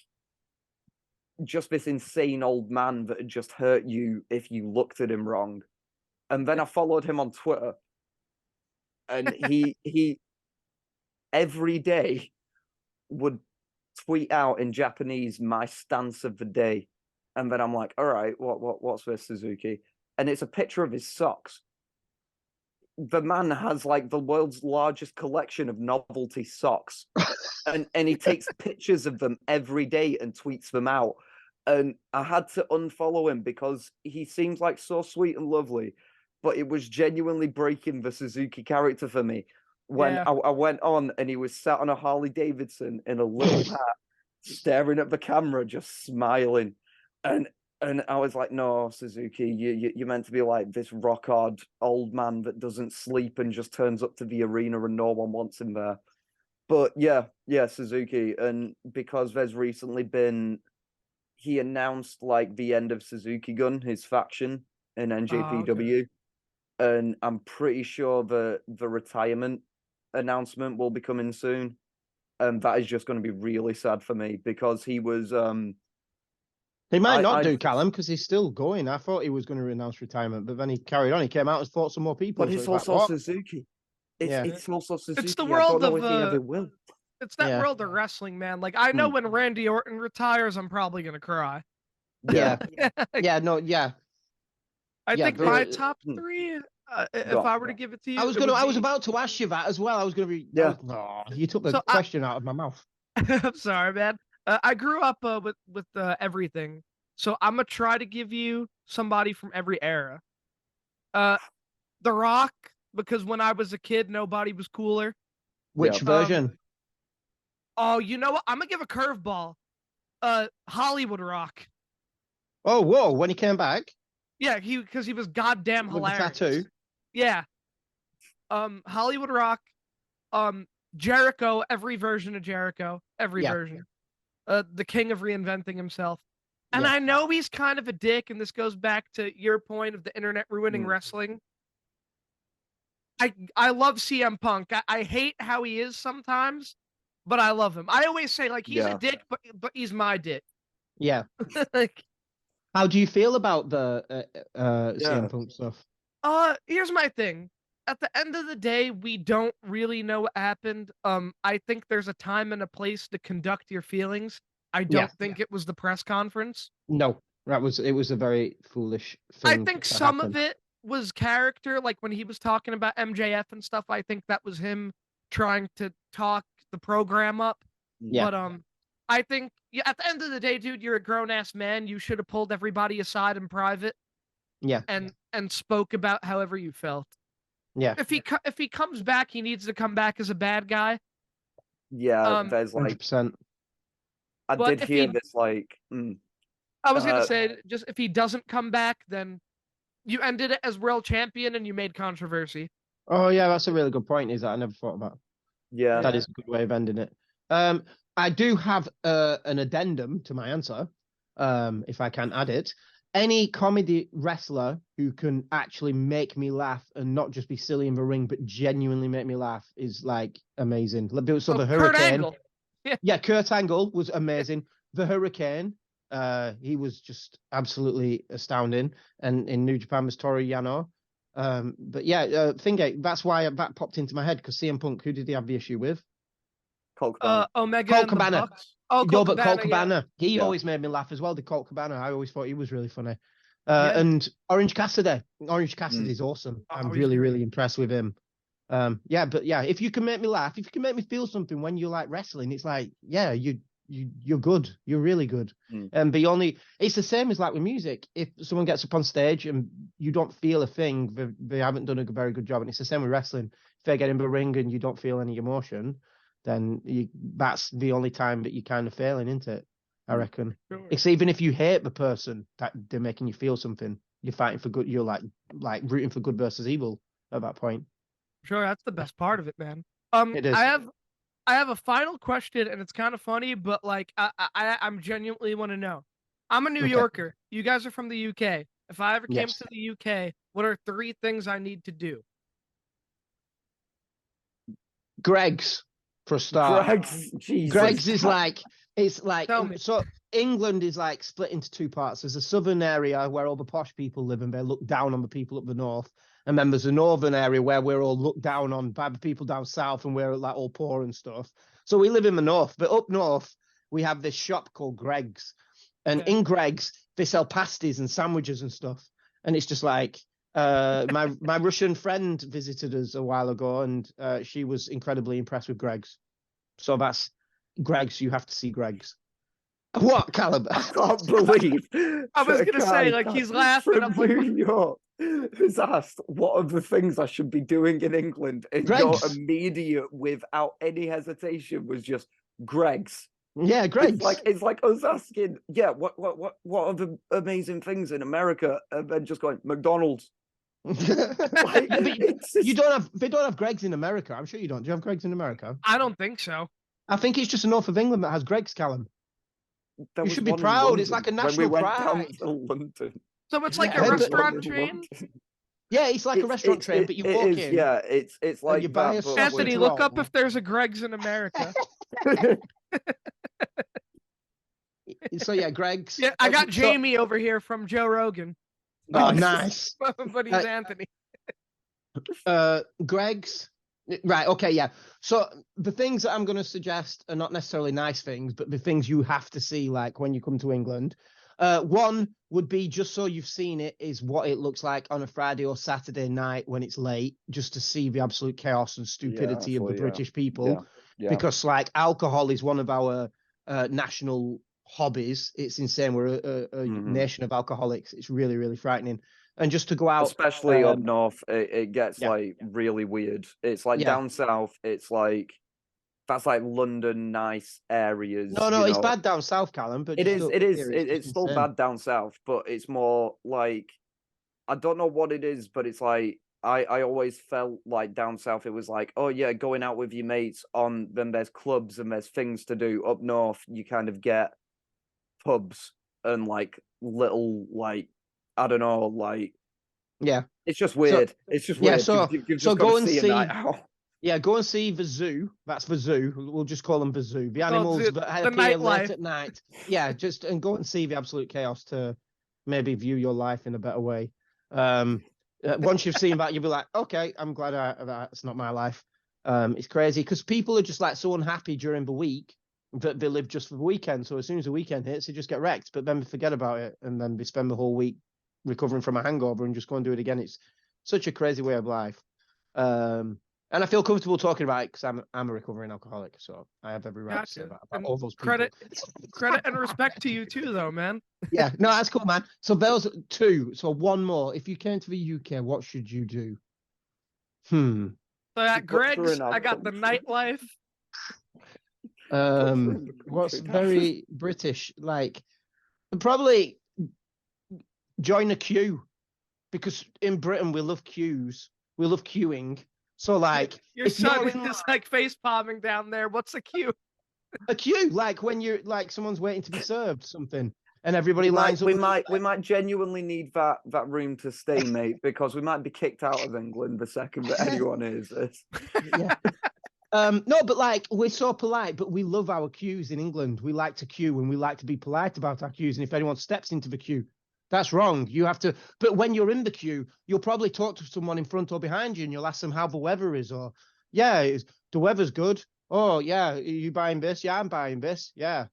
just this insane old man that had just hurt you if you looked at him wrong. And then I followed him on Twitter, and he every day would tweet out in Japanese my stance of the day. And then I'm like, all right, what's this, Suzuki? And it's a picture of his socks. The man has like the world's largest collection of novelty socks. And he takes pictures of them every day and tweets them out. And I had to unfollow him because he seems like so sweet and lovely, but it was genuinely breaking the Suzuki character for me when Yeah. I went on and he was sat on a Harley Davidson in a little hat, staring at the camera, just smiling. And I was like, no, Suzuki, you're meant to be like this rock hard old man that doesn't sleep and just turns up to the arena and no one wants him there. But yeah, Suzuki. And because there's recently been, he announced like the end of Suzuki Gun, his faction in Oh, NJPW. okay. And I'm pretty sure the retirement announcement will be coming soon. And that is just going to be really sad for me because he was He might not I do, Callum, because he's still going. I thought he was going to announce retirement, but then he carried on. He came out and fought some more people. but So it's it's like, also what? Suzuki. Yeah. It's also It's the Suzuki. I don't world know of if he ever will. it's that Yeah. world of wrestling, man. Like I know Hmm. when Randy Orton retires, I'm probably gonna cry. Yeah. Yeah. No. Yeah. I Yeah, think but- my top 3, if Go on. I were to give it to you, I was it would I was be- about to ask you that as well. I was going to be. Yeah. You took the So question out of my mouth. I'm sorry, man. I grew up with everything, so I'm gonna try to give you somebody from every era. The Rock, because when I was a kid, nobody was cooler. Which Yeah. version? Oh, you know what? I'm gonna give a curveball. Hollywood Rock. Oh, whoa! When he came back Yeah, because he was goddamn with the hilarious. tattoo. Yeah. Hollywood Rock. Jericho, every version of Jericho, every Yeah. version. The king of reinventing himself. And Yeah. I know he's kind of a dick, and this goes back to your point of the internet ruining wrestling. I love CM Punk. I hate how he is sometimes, but I love him. I always say like he's a dick, but he's my dick. Yeah. Like How do you feel about the Yeah. CM Punk stuff? Here's my thing. At the end of the day, we don't really know what happened. I think there's a time and a place to conduct your feelings. I Yeah. don't think it was the press conference. No, it was a very foolish I thing think to some happen. of it was character, like when he was talking about MJF and stuff. I think that was him trying to talk the program up. Yeah. But I think yeah, at the end of the day, dude, you're a grown ass man. You should have pulled everybody aside in private Yeah. and spoke about however you felt. Yeah. If he comes back, he needs to come back as a bad guy. Yeah, there's like 100%. I But did if hear he, this like I was gonna uh say, just if he doesn't come back, then you ended it as world champion and you made controversy. Oh yeah, that's a really good point. Is that I never thought about. yeah. That is a good way of ending it. I do have an addendum to my answer, if I can add it. Any comedy wrestler who can actually make me laugh and not just be silly in the ring, but genuinely make me laugh is like amazing. So the Kurt Hurricane, Angle. yeah, Kurt Angle was amazing. The Hurricane, he was just absolutely astounding. And in New Japan was Toru Yano. But yeah, Thingate, that's why that popped into my head because CM Punk, who did he have the issue with? Colt Cabana. Omega Colt and the Cabana. Bucks. Oh, No, Colt but Colt Cabana, yeah. Cabana, he Yeah. always made me laugh as well. The Colt Cabana, I always thought he was really funny. Yeah. And Orange Cassidy. Orange Cassidy is awesome. Oh, I'm he's really, great. really impressed with him. Yeah, but yeah, if you can make me laugh, if you can make me feel something when you're like wrestling, it's like, yeah, you're good. You're really good. And it's the same as like with music. If someone gets up on stage and you don't feel a thing, they haven't done a very good job. And it's the same with wrestling. If they get in the ring and you don't feel any emotion, then that's the only time that you're kind of failing, isn't it? I reckon. Sure. It's even if you hate the person that they're making you feel something, you're fighting for good. You're like rooting for good versus evil at that point. Sure, that's the best part of it, man. It is. I have a final question, and it's kind of funny, but like I'm genuinely want to know. I'm a New Okay. Yorker. You guys are from the UK. If I ever came Yes. to the UK, what are 3 things I need to do? Greg's for a start. Jesus. Greg's is like it's like Tell me. so England is like split into 2 parts. There's a southern area where all the posh people live and they look down on the people up the north. And then there's a northern area where we're all looked down on by the people down south and we're like all poor and stuff. So we live in the north, but up north we have this shop called Greg's. And in Greg's they sell pasties and sandwiches and stuff. And it's just like my Russian friend visited us a while ago and she was incredibly impressed with Greg's. So that's Greg's. You have to see Greg's. What, Callum? I can't believe. I was gonna say, like, he's laughing. From I'm like, New York who's asked what are the things I should be doing in England, and your Greg's. immediate, without any hesitation, was just Greg's. Yeah, Greg's. It's like us asking, yeah, what are the amazing things in America, and then just going McDonald's. Like, you don't have. They don't have Greg's in America. I'm sure you don't. Do you have Greg's in America? I don't think so. I think it's just the north of England that has Greg's, Callum. There You was should be one in proud. It's London like a when national we went pride. down to London. So it's like Yeah, a but- restaurant chain. Yeah, it's like a restaurant chain, but you walk in. Yeah, it's like you buy that, a but sausage Anthony, with- look up if there's a Greg's in America. So yeah, Greg's. Yeah, I got So- Jamie over here from Joe Rogan, Oh, nice. but he's Anthony. Greg's. Right. Okay. Yeah. So the things that I'm going to suggest are not necessarily nice things, but the things you have to see, like when you come to England. One would be, just so you've seen it, is what it looks like on a Friday or Saturday night when it's late, just to see the absolute chaos and stupidity of the British people. Yeah. Because like alcohol is one of our national hobbies. It's insane. We're a nation of alcoholics. It's really, really frightening. And just to go out, Especially up north, it gets yeah. like really weird. It's like Yeah. down south, it's like that's like London nice areas. no, you it's know. bad down south, Callum. But It just is. up It is. here, It's just still insane. bad down south, but it's more like I don't know what it is, but it's like I always felt like down south it was like, oh yeah, going out with your mates on then there's clubs and there's things to do. Up north, you kind of get pubs and like little like I don't know, like Yeah. it's just weird. It's just yeah, weird. so- You've just so got to go and see a see- night out. Yeah, go and see the zoo. That's the zoo. We'll just call them the zoo. The animals the that appear nightlife. late at night. Yeah, and go and see the absolute chaos to maybe view your life in a better way. Once you've seen that, you'll be like, okay, I'm glad that's not my life. It's crazy because people are just like so unhappy during the week that they live just for the weekend. So as soon as the weekend hits, they just get wrecked, but then they forget about it, and then they spend the whole week recovering from a hangover and just go and do it again. It's such a crazy way of life. And I feel comfortable talking about it because I'm a recovering alcoholic, so I have every right to say that about all those people. Credit and respect to you too, though, man. Yeah, no, that's cool, man. So those two. So one more. If you came to the UK, what should you do? So at Greg's, I got the nightlife. What's very British? Like, probably join a queue, because in Britain we love queues. We love queuing. So like, your son is just like face palming down there. What's a queue? A queue, like when you're like someone's waiting to be served something, and everybody lines up. We might genuinely need that room to stay, mate, because we might be kicked out of England the second that anyone hears this. Yeah. No, but like we're so polite, but we love our queues in England. We like to queue and we like to be polite about our queues. And if anyone steps into the queue, that's wrong. You have to. But when you're in the queue, you'll probably talk to someone in front or behind you, and you'll ask them how the weather is, or the weather's good. Oh yeah, are you buying this? Yeah, I'm buying this. Yeah.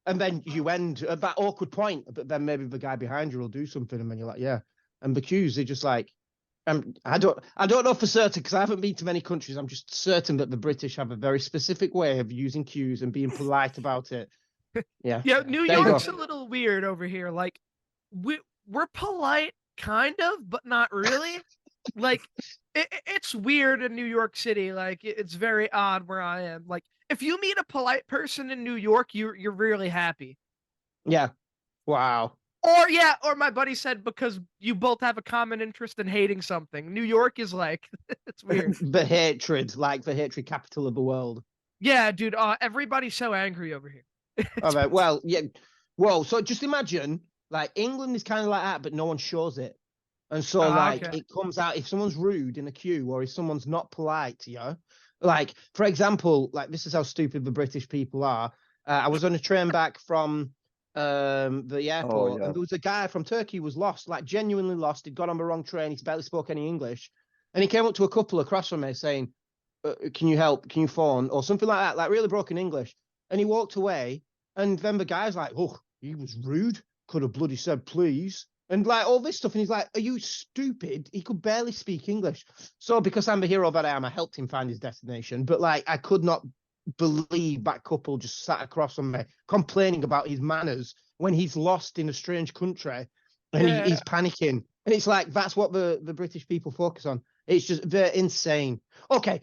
And then you end at that awkward point, but then maybe the guy behind you will do something, and then you're like, yeah. And the queues, they're just like, I don't know for certain because I haven't been to many countries. I'm just certain that the British have a very specific way of using queues and being polite about it. Yeah. Yeah, New York's a little weird over here. Like, we're polite, kind of, but not really. Like, it's weird in New York City. Like, it's very odd where I am. Like, if you meet a polite person in New York, you're really happy. Yeah. Wow. Or my buddy said because you both have a common interest in hating something. New York is like, it's weird. The hatred capital of the world. Yeah, dude. Everybody's so angry over here. All right. Well, yeah. Whoa. So just imagine, like, England is kind of like that, but no one shows it. And so, it comes out if someone's rude in a queue or if someone's not polite to you. Like, for example, like, this is how stupid the British people are. I was on a train back from the airport, and there was a guy from Turkey who was lost, like, genuinely lost. He'd got on the wrong train. He barely spoke any English. And he came up to a couple across from me saying, can you help? Can you phone? Or something like that, like really broken English. And he walked away. And then the guy's like, oh, he was rude. Could have bloody said please. And like all this stuff. And he's like, are you stupid? He could barely speak English. So because I'm the hero that I am, I helped him find his destination. But like, I could not believe that couple just sat across from me complaining about his manners when he's lost in a strange country and he's panicking. And it's like, that's what the British people focus on. It's just, they're insane. Okay.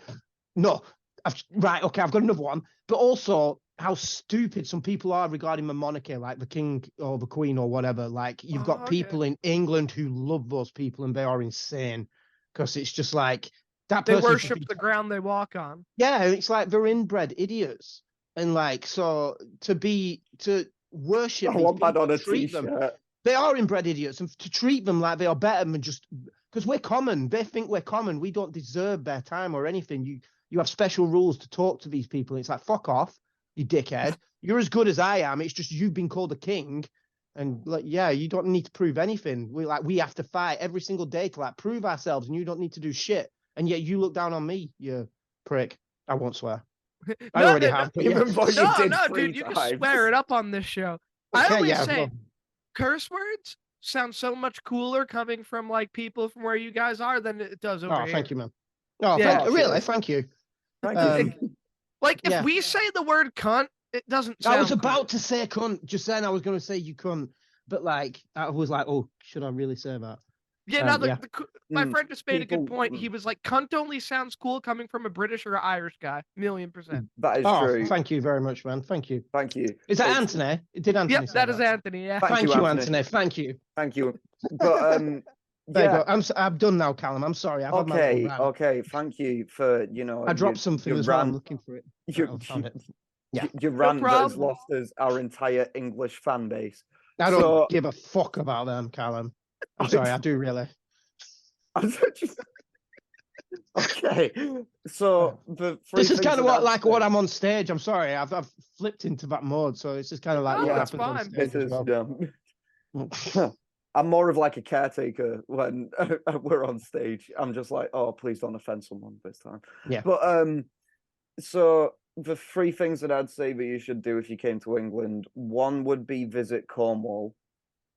No. I've got another one. But also how stupid some people are regarding the monarchy, like the king or the queen or whatever. Like, you've got people in England who love those people and they are insane because it's just like that person. They worship the ground they walk on. Yeah, it's like they're inbred idiots. And like, so to worship I want that on a t-shirt. They are inbred idiots, and to treat them like they are better than just because we're common. They think we're common. We don't deserve their time or anything. You have special rules to talk to these people. It's like, fuck off, you dickhead. You're as good as I am. It's just you've been called a king. And like, yeah, you don't need to prove anything. We have to fight every single day to like prove ourselves, and you don't need to do shit. And yet you look down on me, you prick. I won't swear. I already have. Dude, you can swear it up on this show. I always say curse words sound so much cooler coming from like people from where you guys are than it does over here. Oh, thank you, man. Oh, yeah, really? Thank you. Thank you. Like, if we say the word cunt, it doesn't sound I was about to say cunt. Just then I was going to say you cunt. But, like, I was like, oh, should I really say that? Yeah, my friend just made a good point. He was like, cunt only sounds cool coming from a British or an Irish guy. 1,000,000%. That is true. Thank you very much, man. Thank you. Thank you. Is that Anthony? Did Anthony Yep, that is Anthony, yeah. Thank you, Anthony. Thank you. Thank you. But, there you go. I'm done now, Callum. I'm sorry. Okay. Thank you for, I dropped something as well. I'm looking for it. Your rant has lost us our entire English fan base. I don't give a fuck about them, Callum. I'm sorry, I do really. Okay, so this is kind of what I'm on stage. I'm sorry, I've flipped into that mode, so it's just kind of like that's fine. I'm more of like a caretaker when we're on stage. I'm just like, oh, please don't offend someone this time. Yeah. But so the three things that I'd say that you should do if you came to England, one would be visit Cornwall.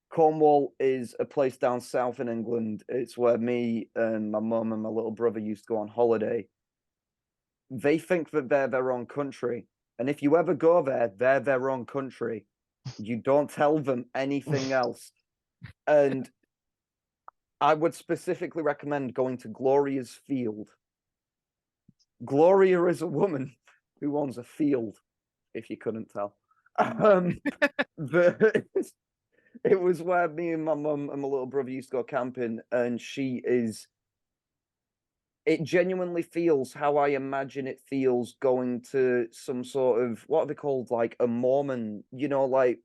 Cornwall is a place down south in England. It's where me and my mum and my little brother used to go on holiday. They think that they're their own country. And if you ever go there, they're their own country. You don't tell them anything else. And I would specifically recommend going to Gloria's field. Gloria is a woman who owns a field, if you couldn't tell. The, it was where me and my mum and my little brother used to go camping, and it genuinely feels how I imagine it feels going to some sort of, what are they called, like a Mormon, like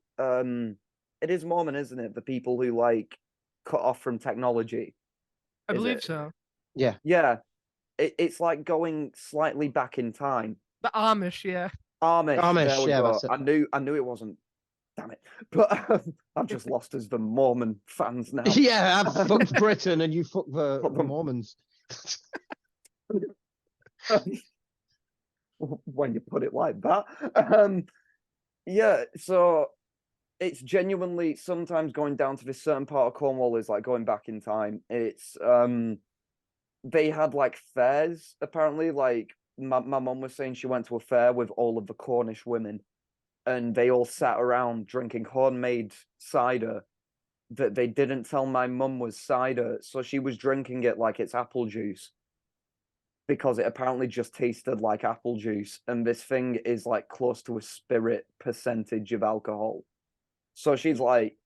it is Mormon, isn't it? The people who like cut off from technology. I Is believe it? so. Yeah. Yeah. It's like going slightly back in time. The Amish, yeah. Amish, there we yeah, go. that's it. I knew it wasn't. Damn it! But I'm just lost as the Mormon fans now. Yeah, I've fucked Britain and you fuck the Mormons. When you put it like that, yeah. So it's genuinely sometimes going down to this certain part of Cornwall is like going back in time. It's they had like fairs apparently. Like my mum was saying she went to a fair with all of the Cornish women, and they all sat around drinking homemade cider that they didn't tell my mum was cider, so she was drinking it like it's apple juice because it apparently just tasted like apple juice, and this thing is like close to a spirit percentage of alcohol. So she's like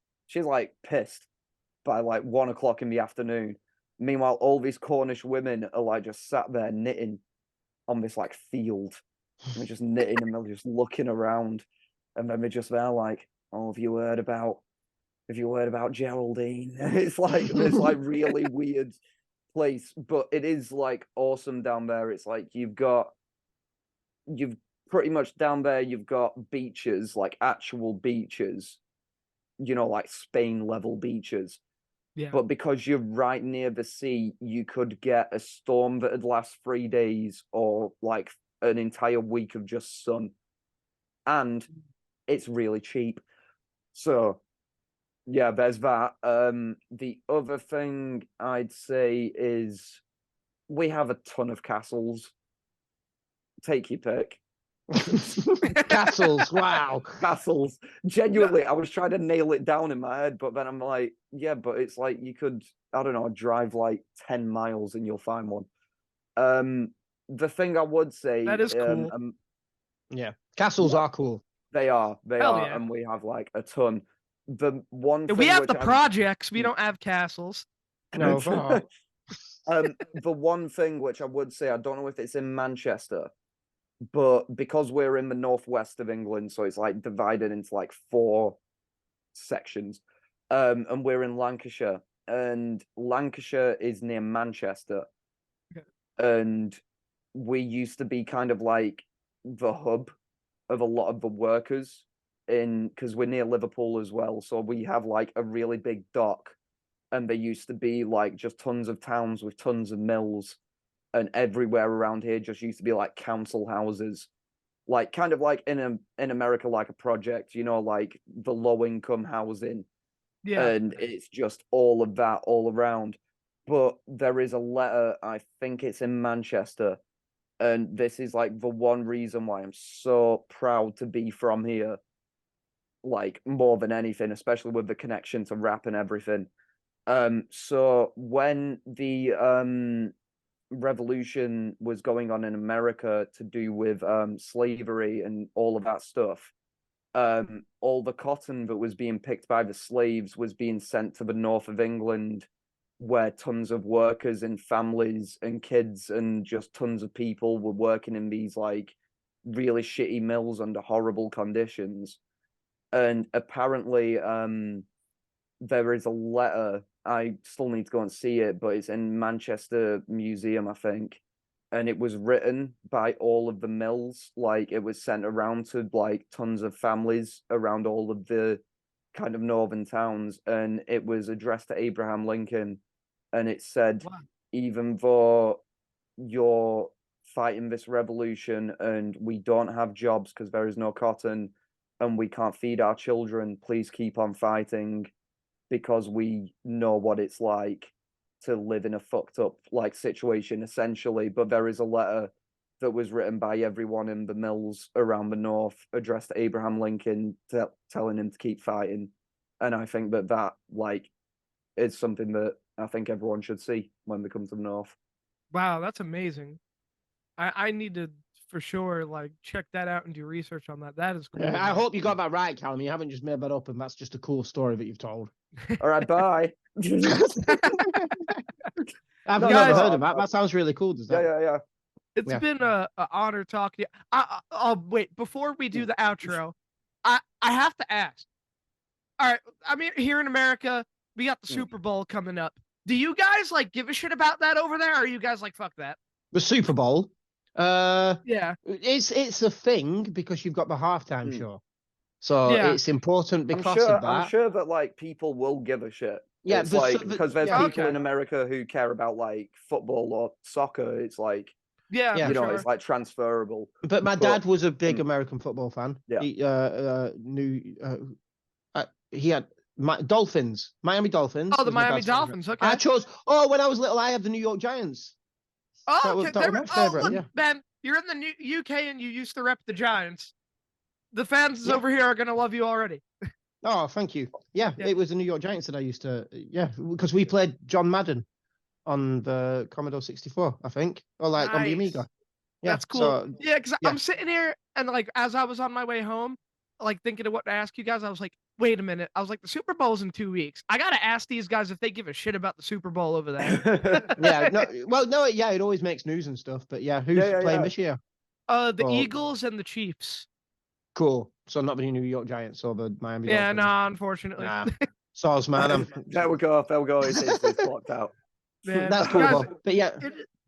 pissed by like 1 o'clock in the afternoon. Meanwhile, all these Cornish women are like just sat there knitting on this like field. And they're just knitting and they're just looking around. And then they're just there like, oh, have you heard about Geraldine? It's like this like really weird place, but it is like awesome down there. It's like you've pretty much down there, you've got beaches, like actual beaches, like Spain level beaches. Yeah. But because you're right near the sea, you could get a storm that'd last 3 days or like an entire week of just sun. And it's really cheap. So yeah, there's that. The other thing I'd say is we have a ton of castles. Take your pick. Castles, wow. Castles. Genuinely, I was trying to nail it down in my head, but then I'm like, yeah, but it's like you could, I don't know, drive like 10 miles and you'll find one. The thing I would say, That is cool. Yeah, castles are cool. They are, Yeah. and we have like a ton. The one thing we have the which projects, we don't have castles. No, the one thing which I would say, I don't know if it's in Manchester, but because we're in the northwest of England, so it's like divided into like 4 sections, and we're in Lancashire, and Lancashire is near Manchester, and we used to be kind of like the hub of a lot of the workers because we're near Liverpool as well, so we have like a really big dock, and there used to be like just tons of towns with tons of mills, and everywhere around here just used to be like council houses, like kind of like in America, like a project, like the low income housing. Yeah. And it's just all of that all around. But there is a letter, I think it's in Manchester, and this is like the one reason why I'm so proud to be from here, like more than anything, especially with the connection to rap and everything. So when the revolution was going on in America to do with slavery and all of that stuff, all the cotton that was being picked by the slaves was being sent to the north of England, where tons of workers and families and kids and just tons of people were working in these like really shitty mills under horrible conditions. And apparently there is a letter, I still need to go and see it, but it's in Manchester Museum, I think, and it was written by all of the mills. Like it was sent around to like tons of families around all of the kind of northern towns, and it was addressed to Abraham Lincoln, and it said, Wow. even though you're fighting this revolution and we don't have jobs because there is no cotton and we can't feed our children, please keep on fighting because we know what it's like to live in a fucked up like situation essentially. But there is a letter that was written by everyone in the mills around the north addressed to Abraham Lincoln telling him to keep fighting. And I think that like is something that I think everyone should see when they come to the north. Wow, that's amazing. I need to for sure like check that out and do research on that. That is cool. I hope you got that right, Callum. You haven't just made that up, and that's just a cool story that you've told. All right, bye. I've No, never no, heard of that. That sounds really cool. Does that? Yeah. It's Yeah. been a honor talking to you. Oh wait, before we do the outro, I have to ask. All right, I mean here in America, we got the Super Bowl coming up. Do you guys like give a shit about that over there? Or are you guys like fuck that? The Super Bowl. Yeah. It's a thing because you've got the halftime show, so Yeah. it's important because of that. I'm sure that like people will give a shit. Yeah, it's like because there's yeah. people in America who care about like football or soccer. It's like Yeah, Yeah. you know, for sure. it's like transferable. But my dad was a big American football fan. Yeah. He had Dolphins, Miami Dolphins. Oh, the was my Miami dad's favorite. Dolphins. Okay. I chose. Oh, when I was little, I had the New York Giants. Oh, That was- okay. that was my favorite, Look, yeah. man, you're in the UK and you used to rep the Giants. The fans over here are gonna love you already. Oh, thank you. Yeah, Yeah. it was the New York Giants that I used to. Yeah, because we played John Madden on the Commodore 64, I think, or like on the Nice. Amiga. Yeah, That's cool. So, Yeah, because yeah. I'm sitting here and like as I was on my way home, like thinking of what to ask you guys, I was like, wait a minute. I was like, the Super Bowl's in 2 weeks. I gotta ask these guys if they give a shit about the Super Bowl over there. yeah, yeah, it always makes news and stuff. But yeah, who's playing this year? The Oh. Eagles and the Chiefs. Cool. So not the New York Giants or the Miami Yeah, Dolphins. no, unfortunately. Nah. Soz, man. There we go. It's blocked out. Man, That's cool, guys, though. But yeah,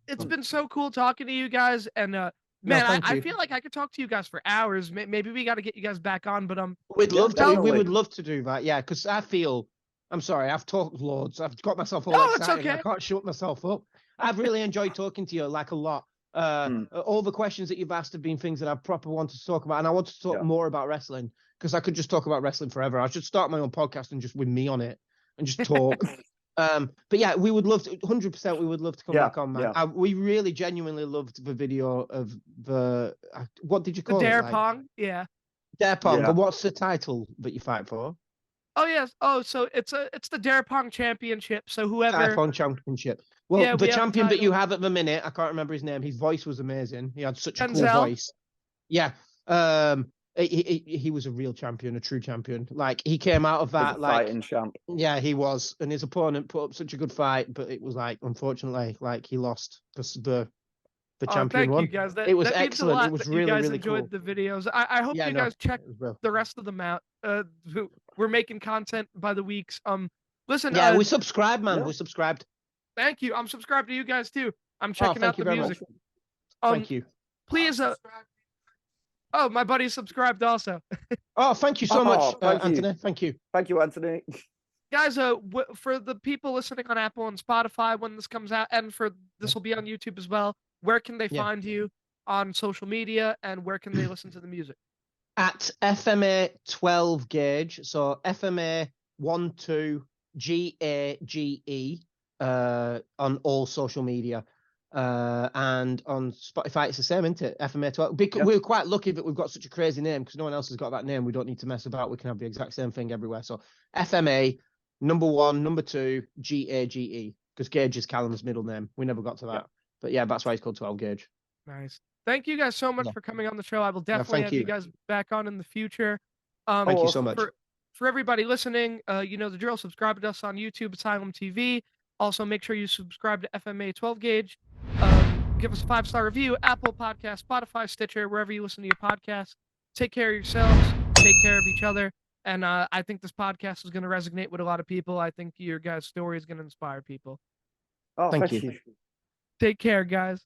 it's been so cool talking to you guys, and man, thank I you. feel like I could talk to you guys for hours. Maybe we got to get you guys back on, but we'd Yeah, love to. We definitely. would love to do that. Yeah, because I feel. I'm sorry, I've talked loads. I've got myself all No, it's excited. okay. I can't shut myself up. I've really enjoyed talking to you like a lot. All the questions that you've asked have been things that I proper wanted to talk about, and I wanted to talk more about wrestling because I could just talk about wrestling forever. I should start my own podcast and just with me on it and just talk. But yeah, we would love to. 100%, we would love to come back on, man. Yeah. We really genuinely loved the video of the what did you the call Dare it? Pong, yeah. Dare Pong. Yeah. And what's the title that you fight for? Oh yes. Oh, so it's the Dare Pong Championship. So whoever. Dare Pong Championship. Well, Yeah, the we have champion the that you title. have at the minute, I can't remember his name. His voice was amazing. He had such a cool Denzel? voice. Yeah. He was a real champion, a true champion. Like he came out of that, like fighting champ. yeah, he was, and his opponent put up such a good fight, but it was like unfortunately, like he lost the champion thank won. you guys. It was that means a excellent. lot It was that really, you guys really enjoyed cool. the videos. I hope you guys check it was real. the rest of them out. We're making content by the weeks. Listen. Yeah, we subscribed, man. yeah. We subscribed. Thank you. I'm subscribed to you guys too. I'm checking out thank you the very music. much. Thank you. Please. Oh, my buddy subscribed also. Oh, thank you so much, thank you. Anthony. Thank you. Thank you, Anthony. Guys, for the people listening on Apple and Spotify when this comes out, and for this will be on YouTube as well, where can they find you on social media, and where can they listen to the music? At FMA+12 Gage, so FMA+12 Gage on all social media. And on Spotify, it's the same, isn't it? FMA+12. Because we're quite lucky that we've got such a crazy name because no one else has got that name. We don't need to mess about. We can have the exact same thing everywhere. So FMA, number 1, number 2, Gage, because Gage is Callum's middle name. We never got to that. But yeah, that's why it's called 12 Gage. Nice. Thank you guys so much for coming on the show. I will definitely have you guys back on in the future. Thank you so much. For everybody listening, you know the drill. Subscribe to us on YouTube, Asylum TV. Also, make sure you subscribe to FMA+12 Gage. Give us a 5-star review, Apple Podcast, Spotify, Stitcher, wherever you listen to your podcasts. Take care of yourselves. Take care of each other. And I think this podcast is going to resonate with a lot of people. I think your guys' story is going to inspire people. Oh, thank you. Take care, guys.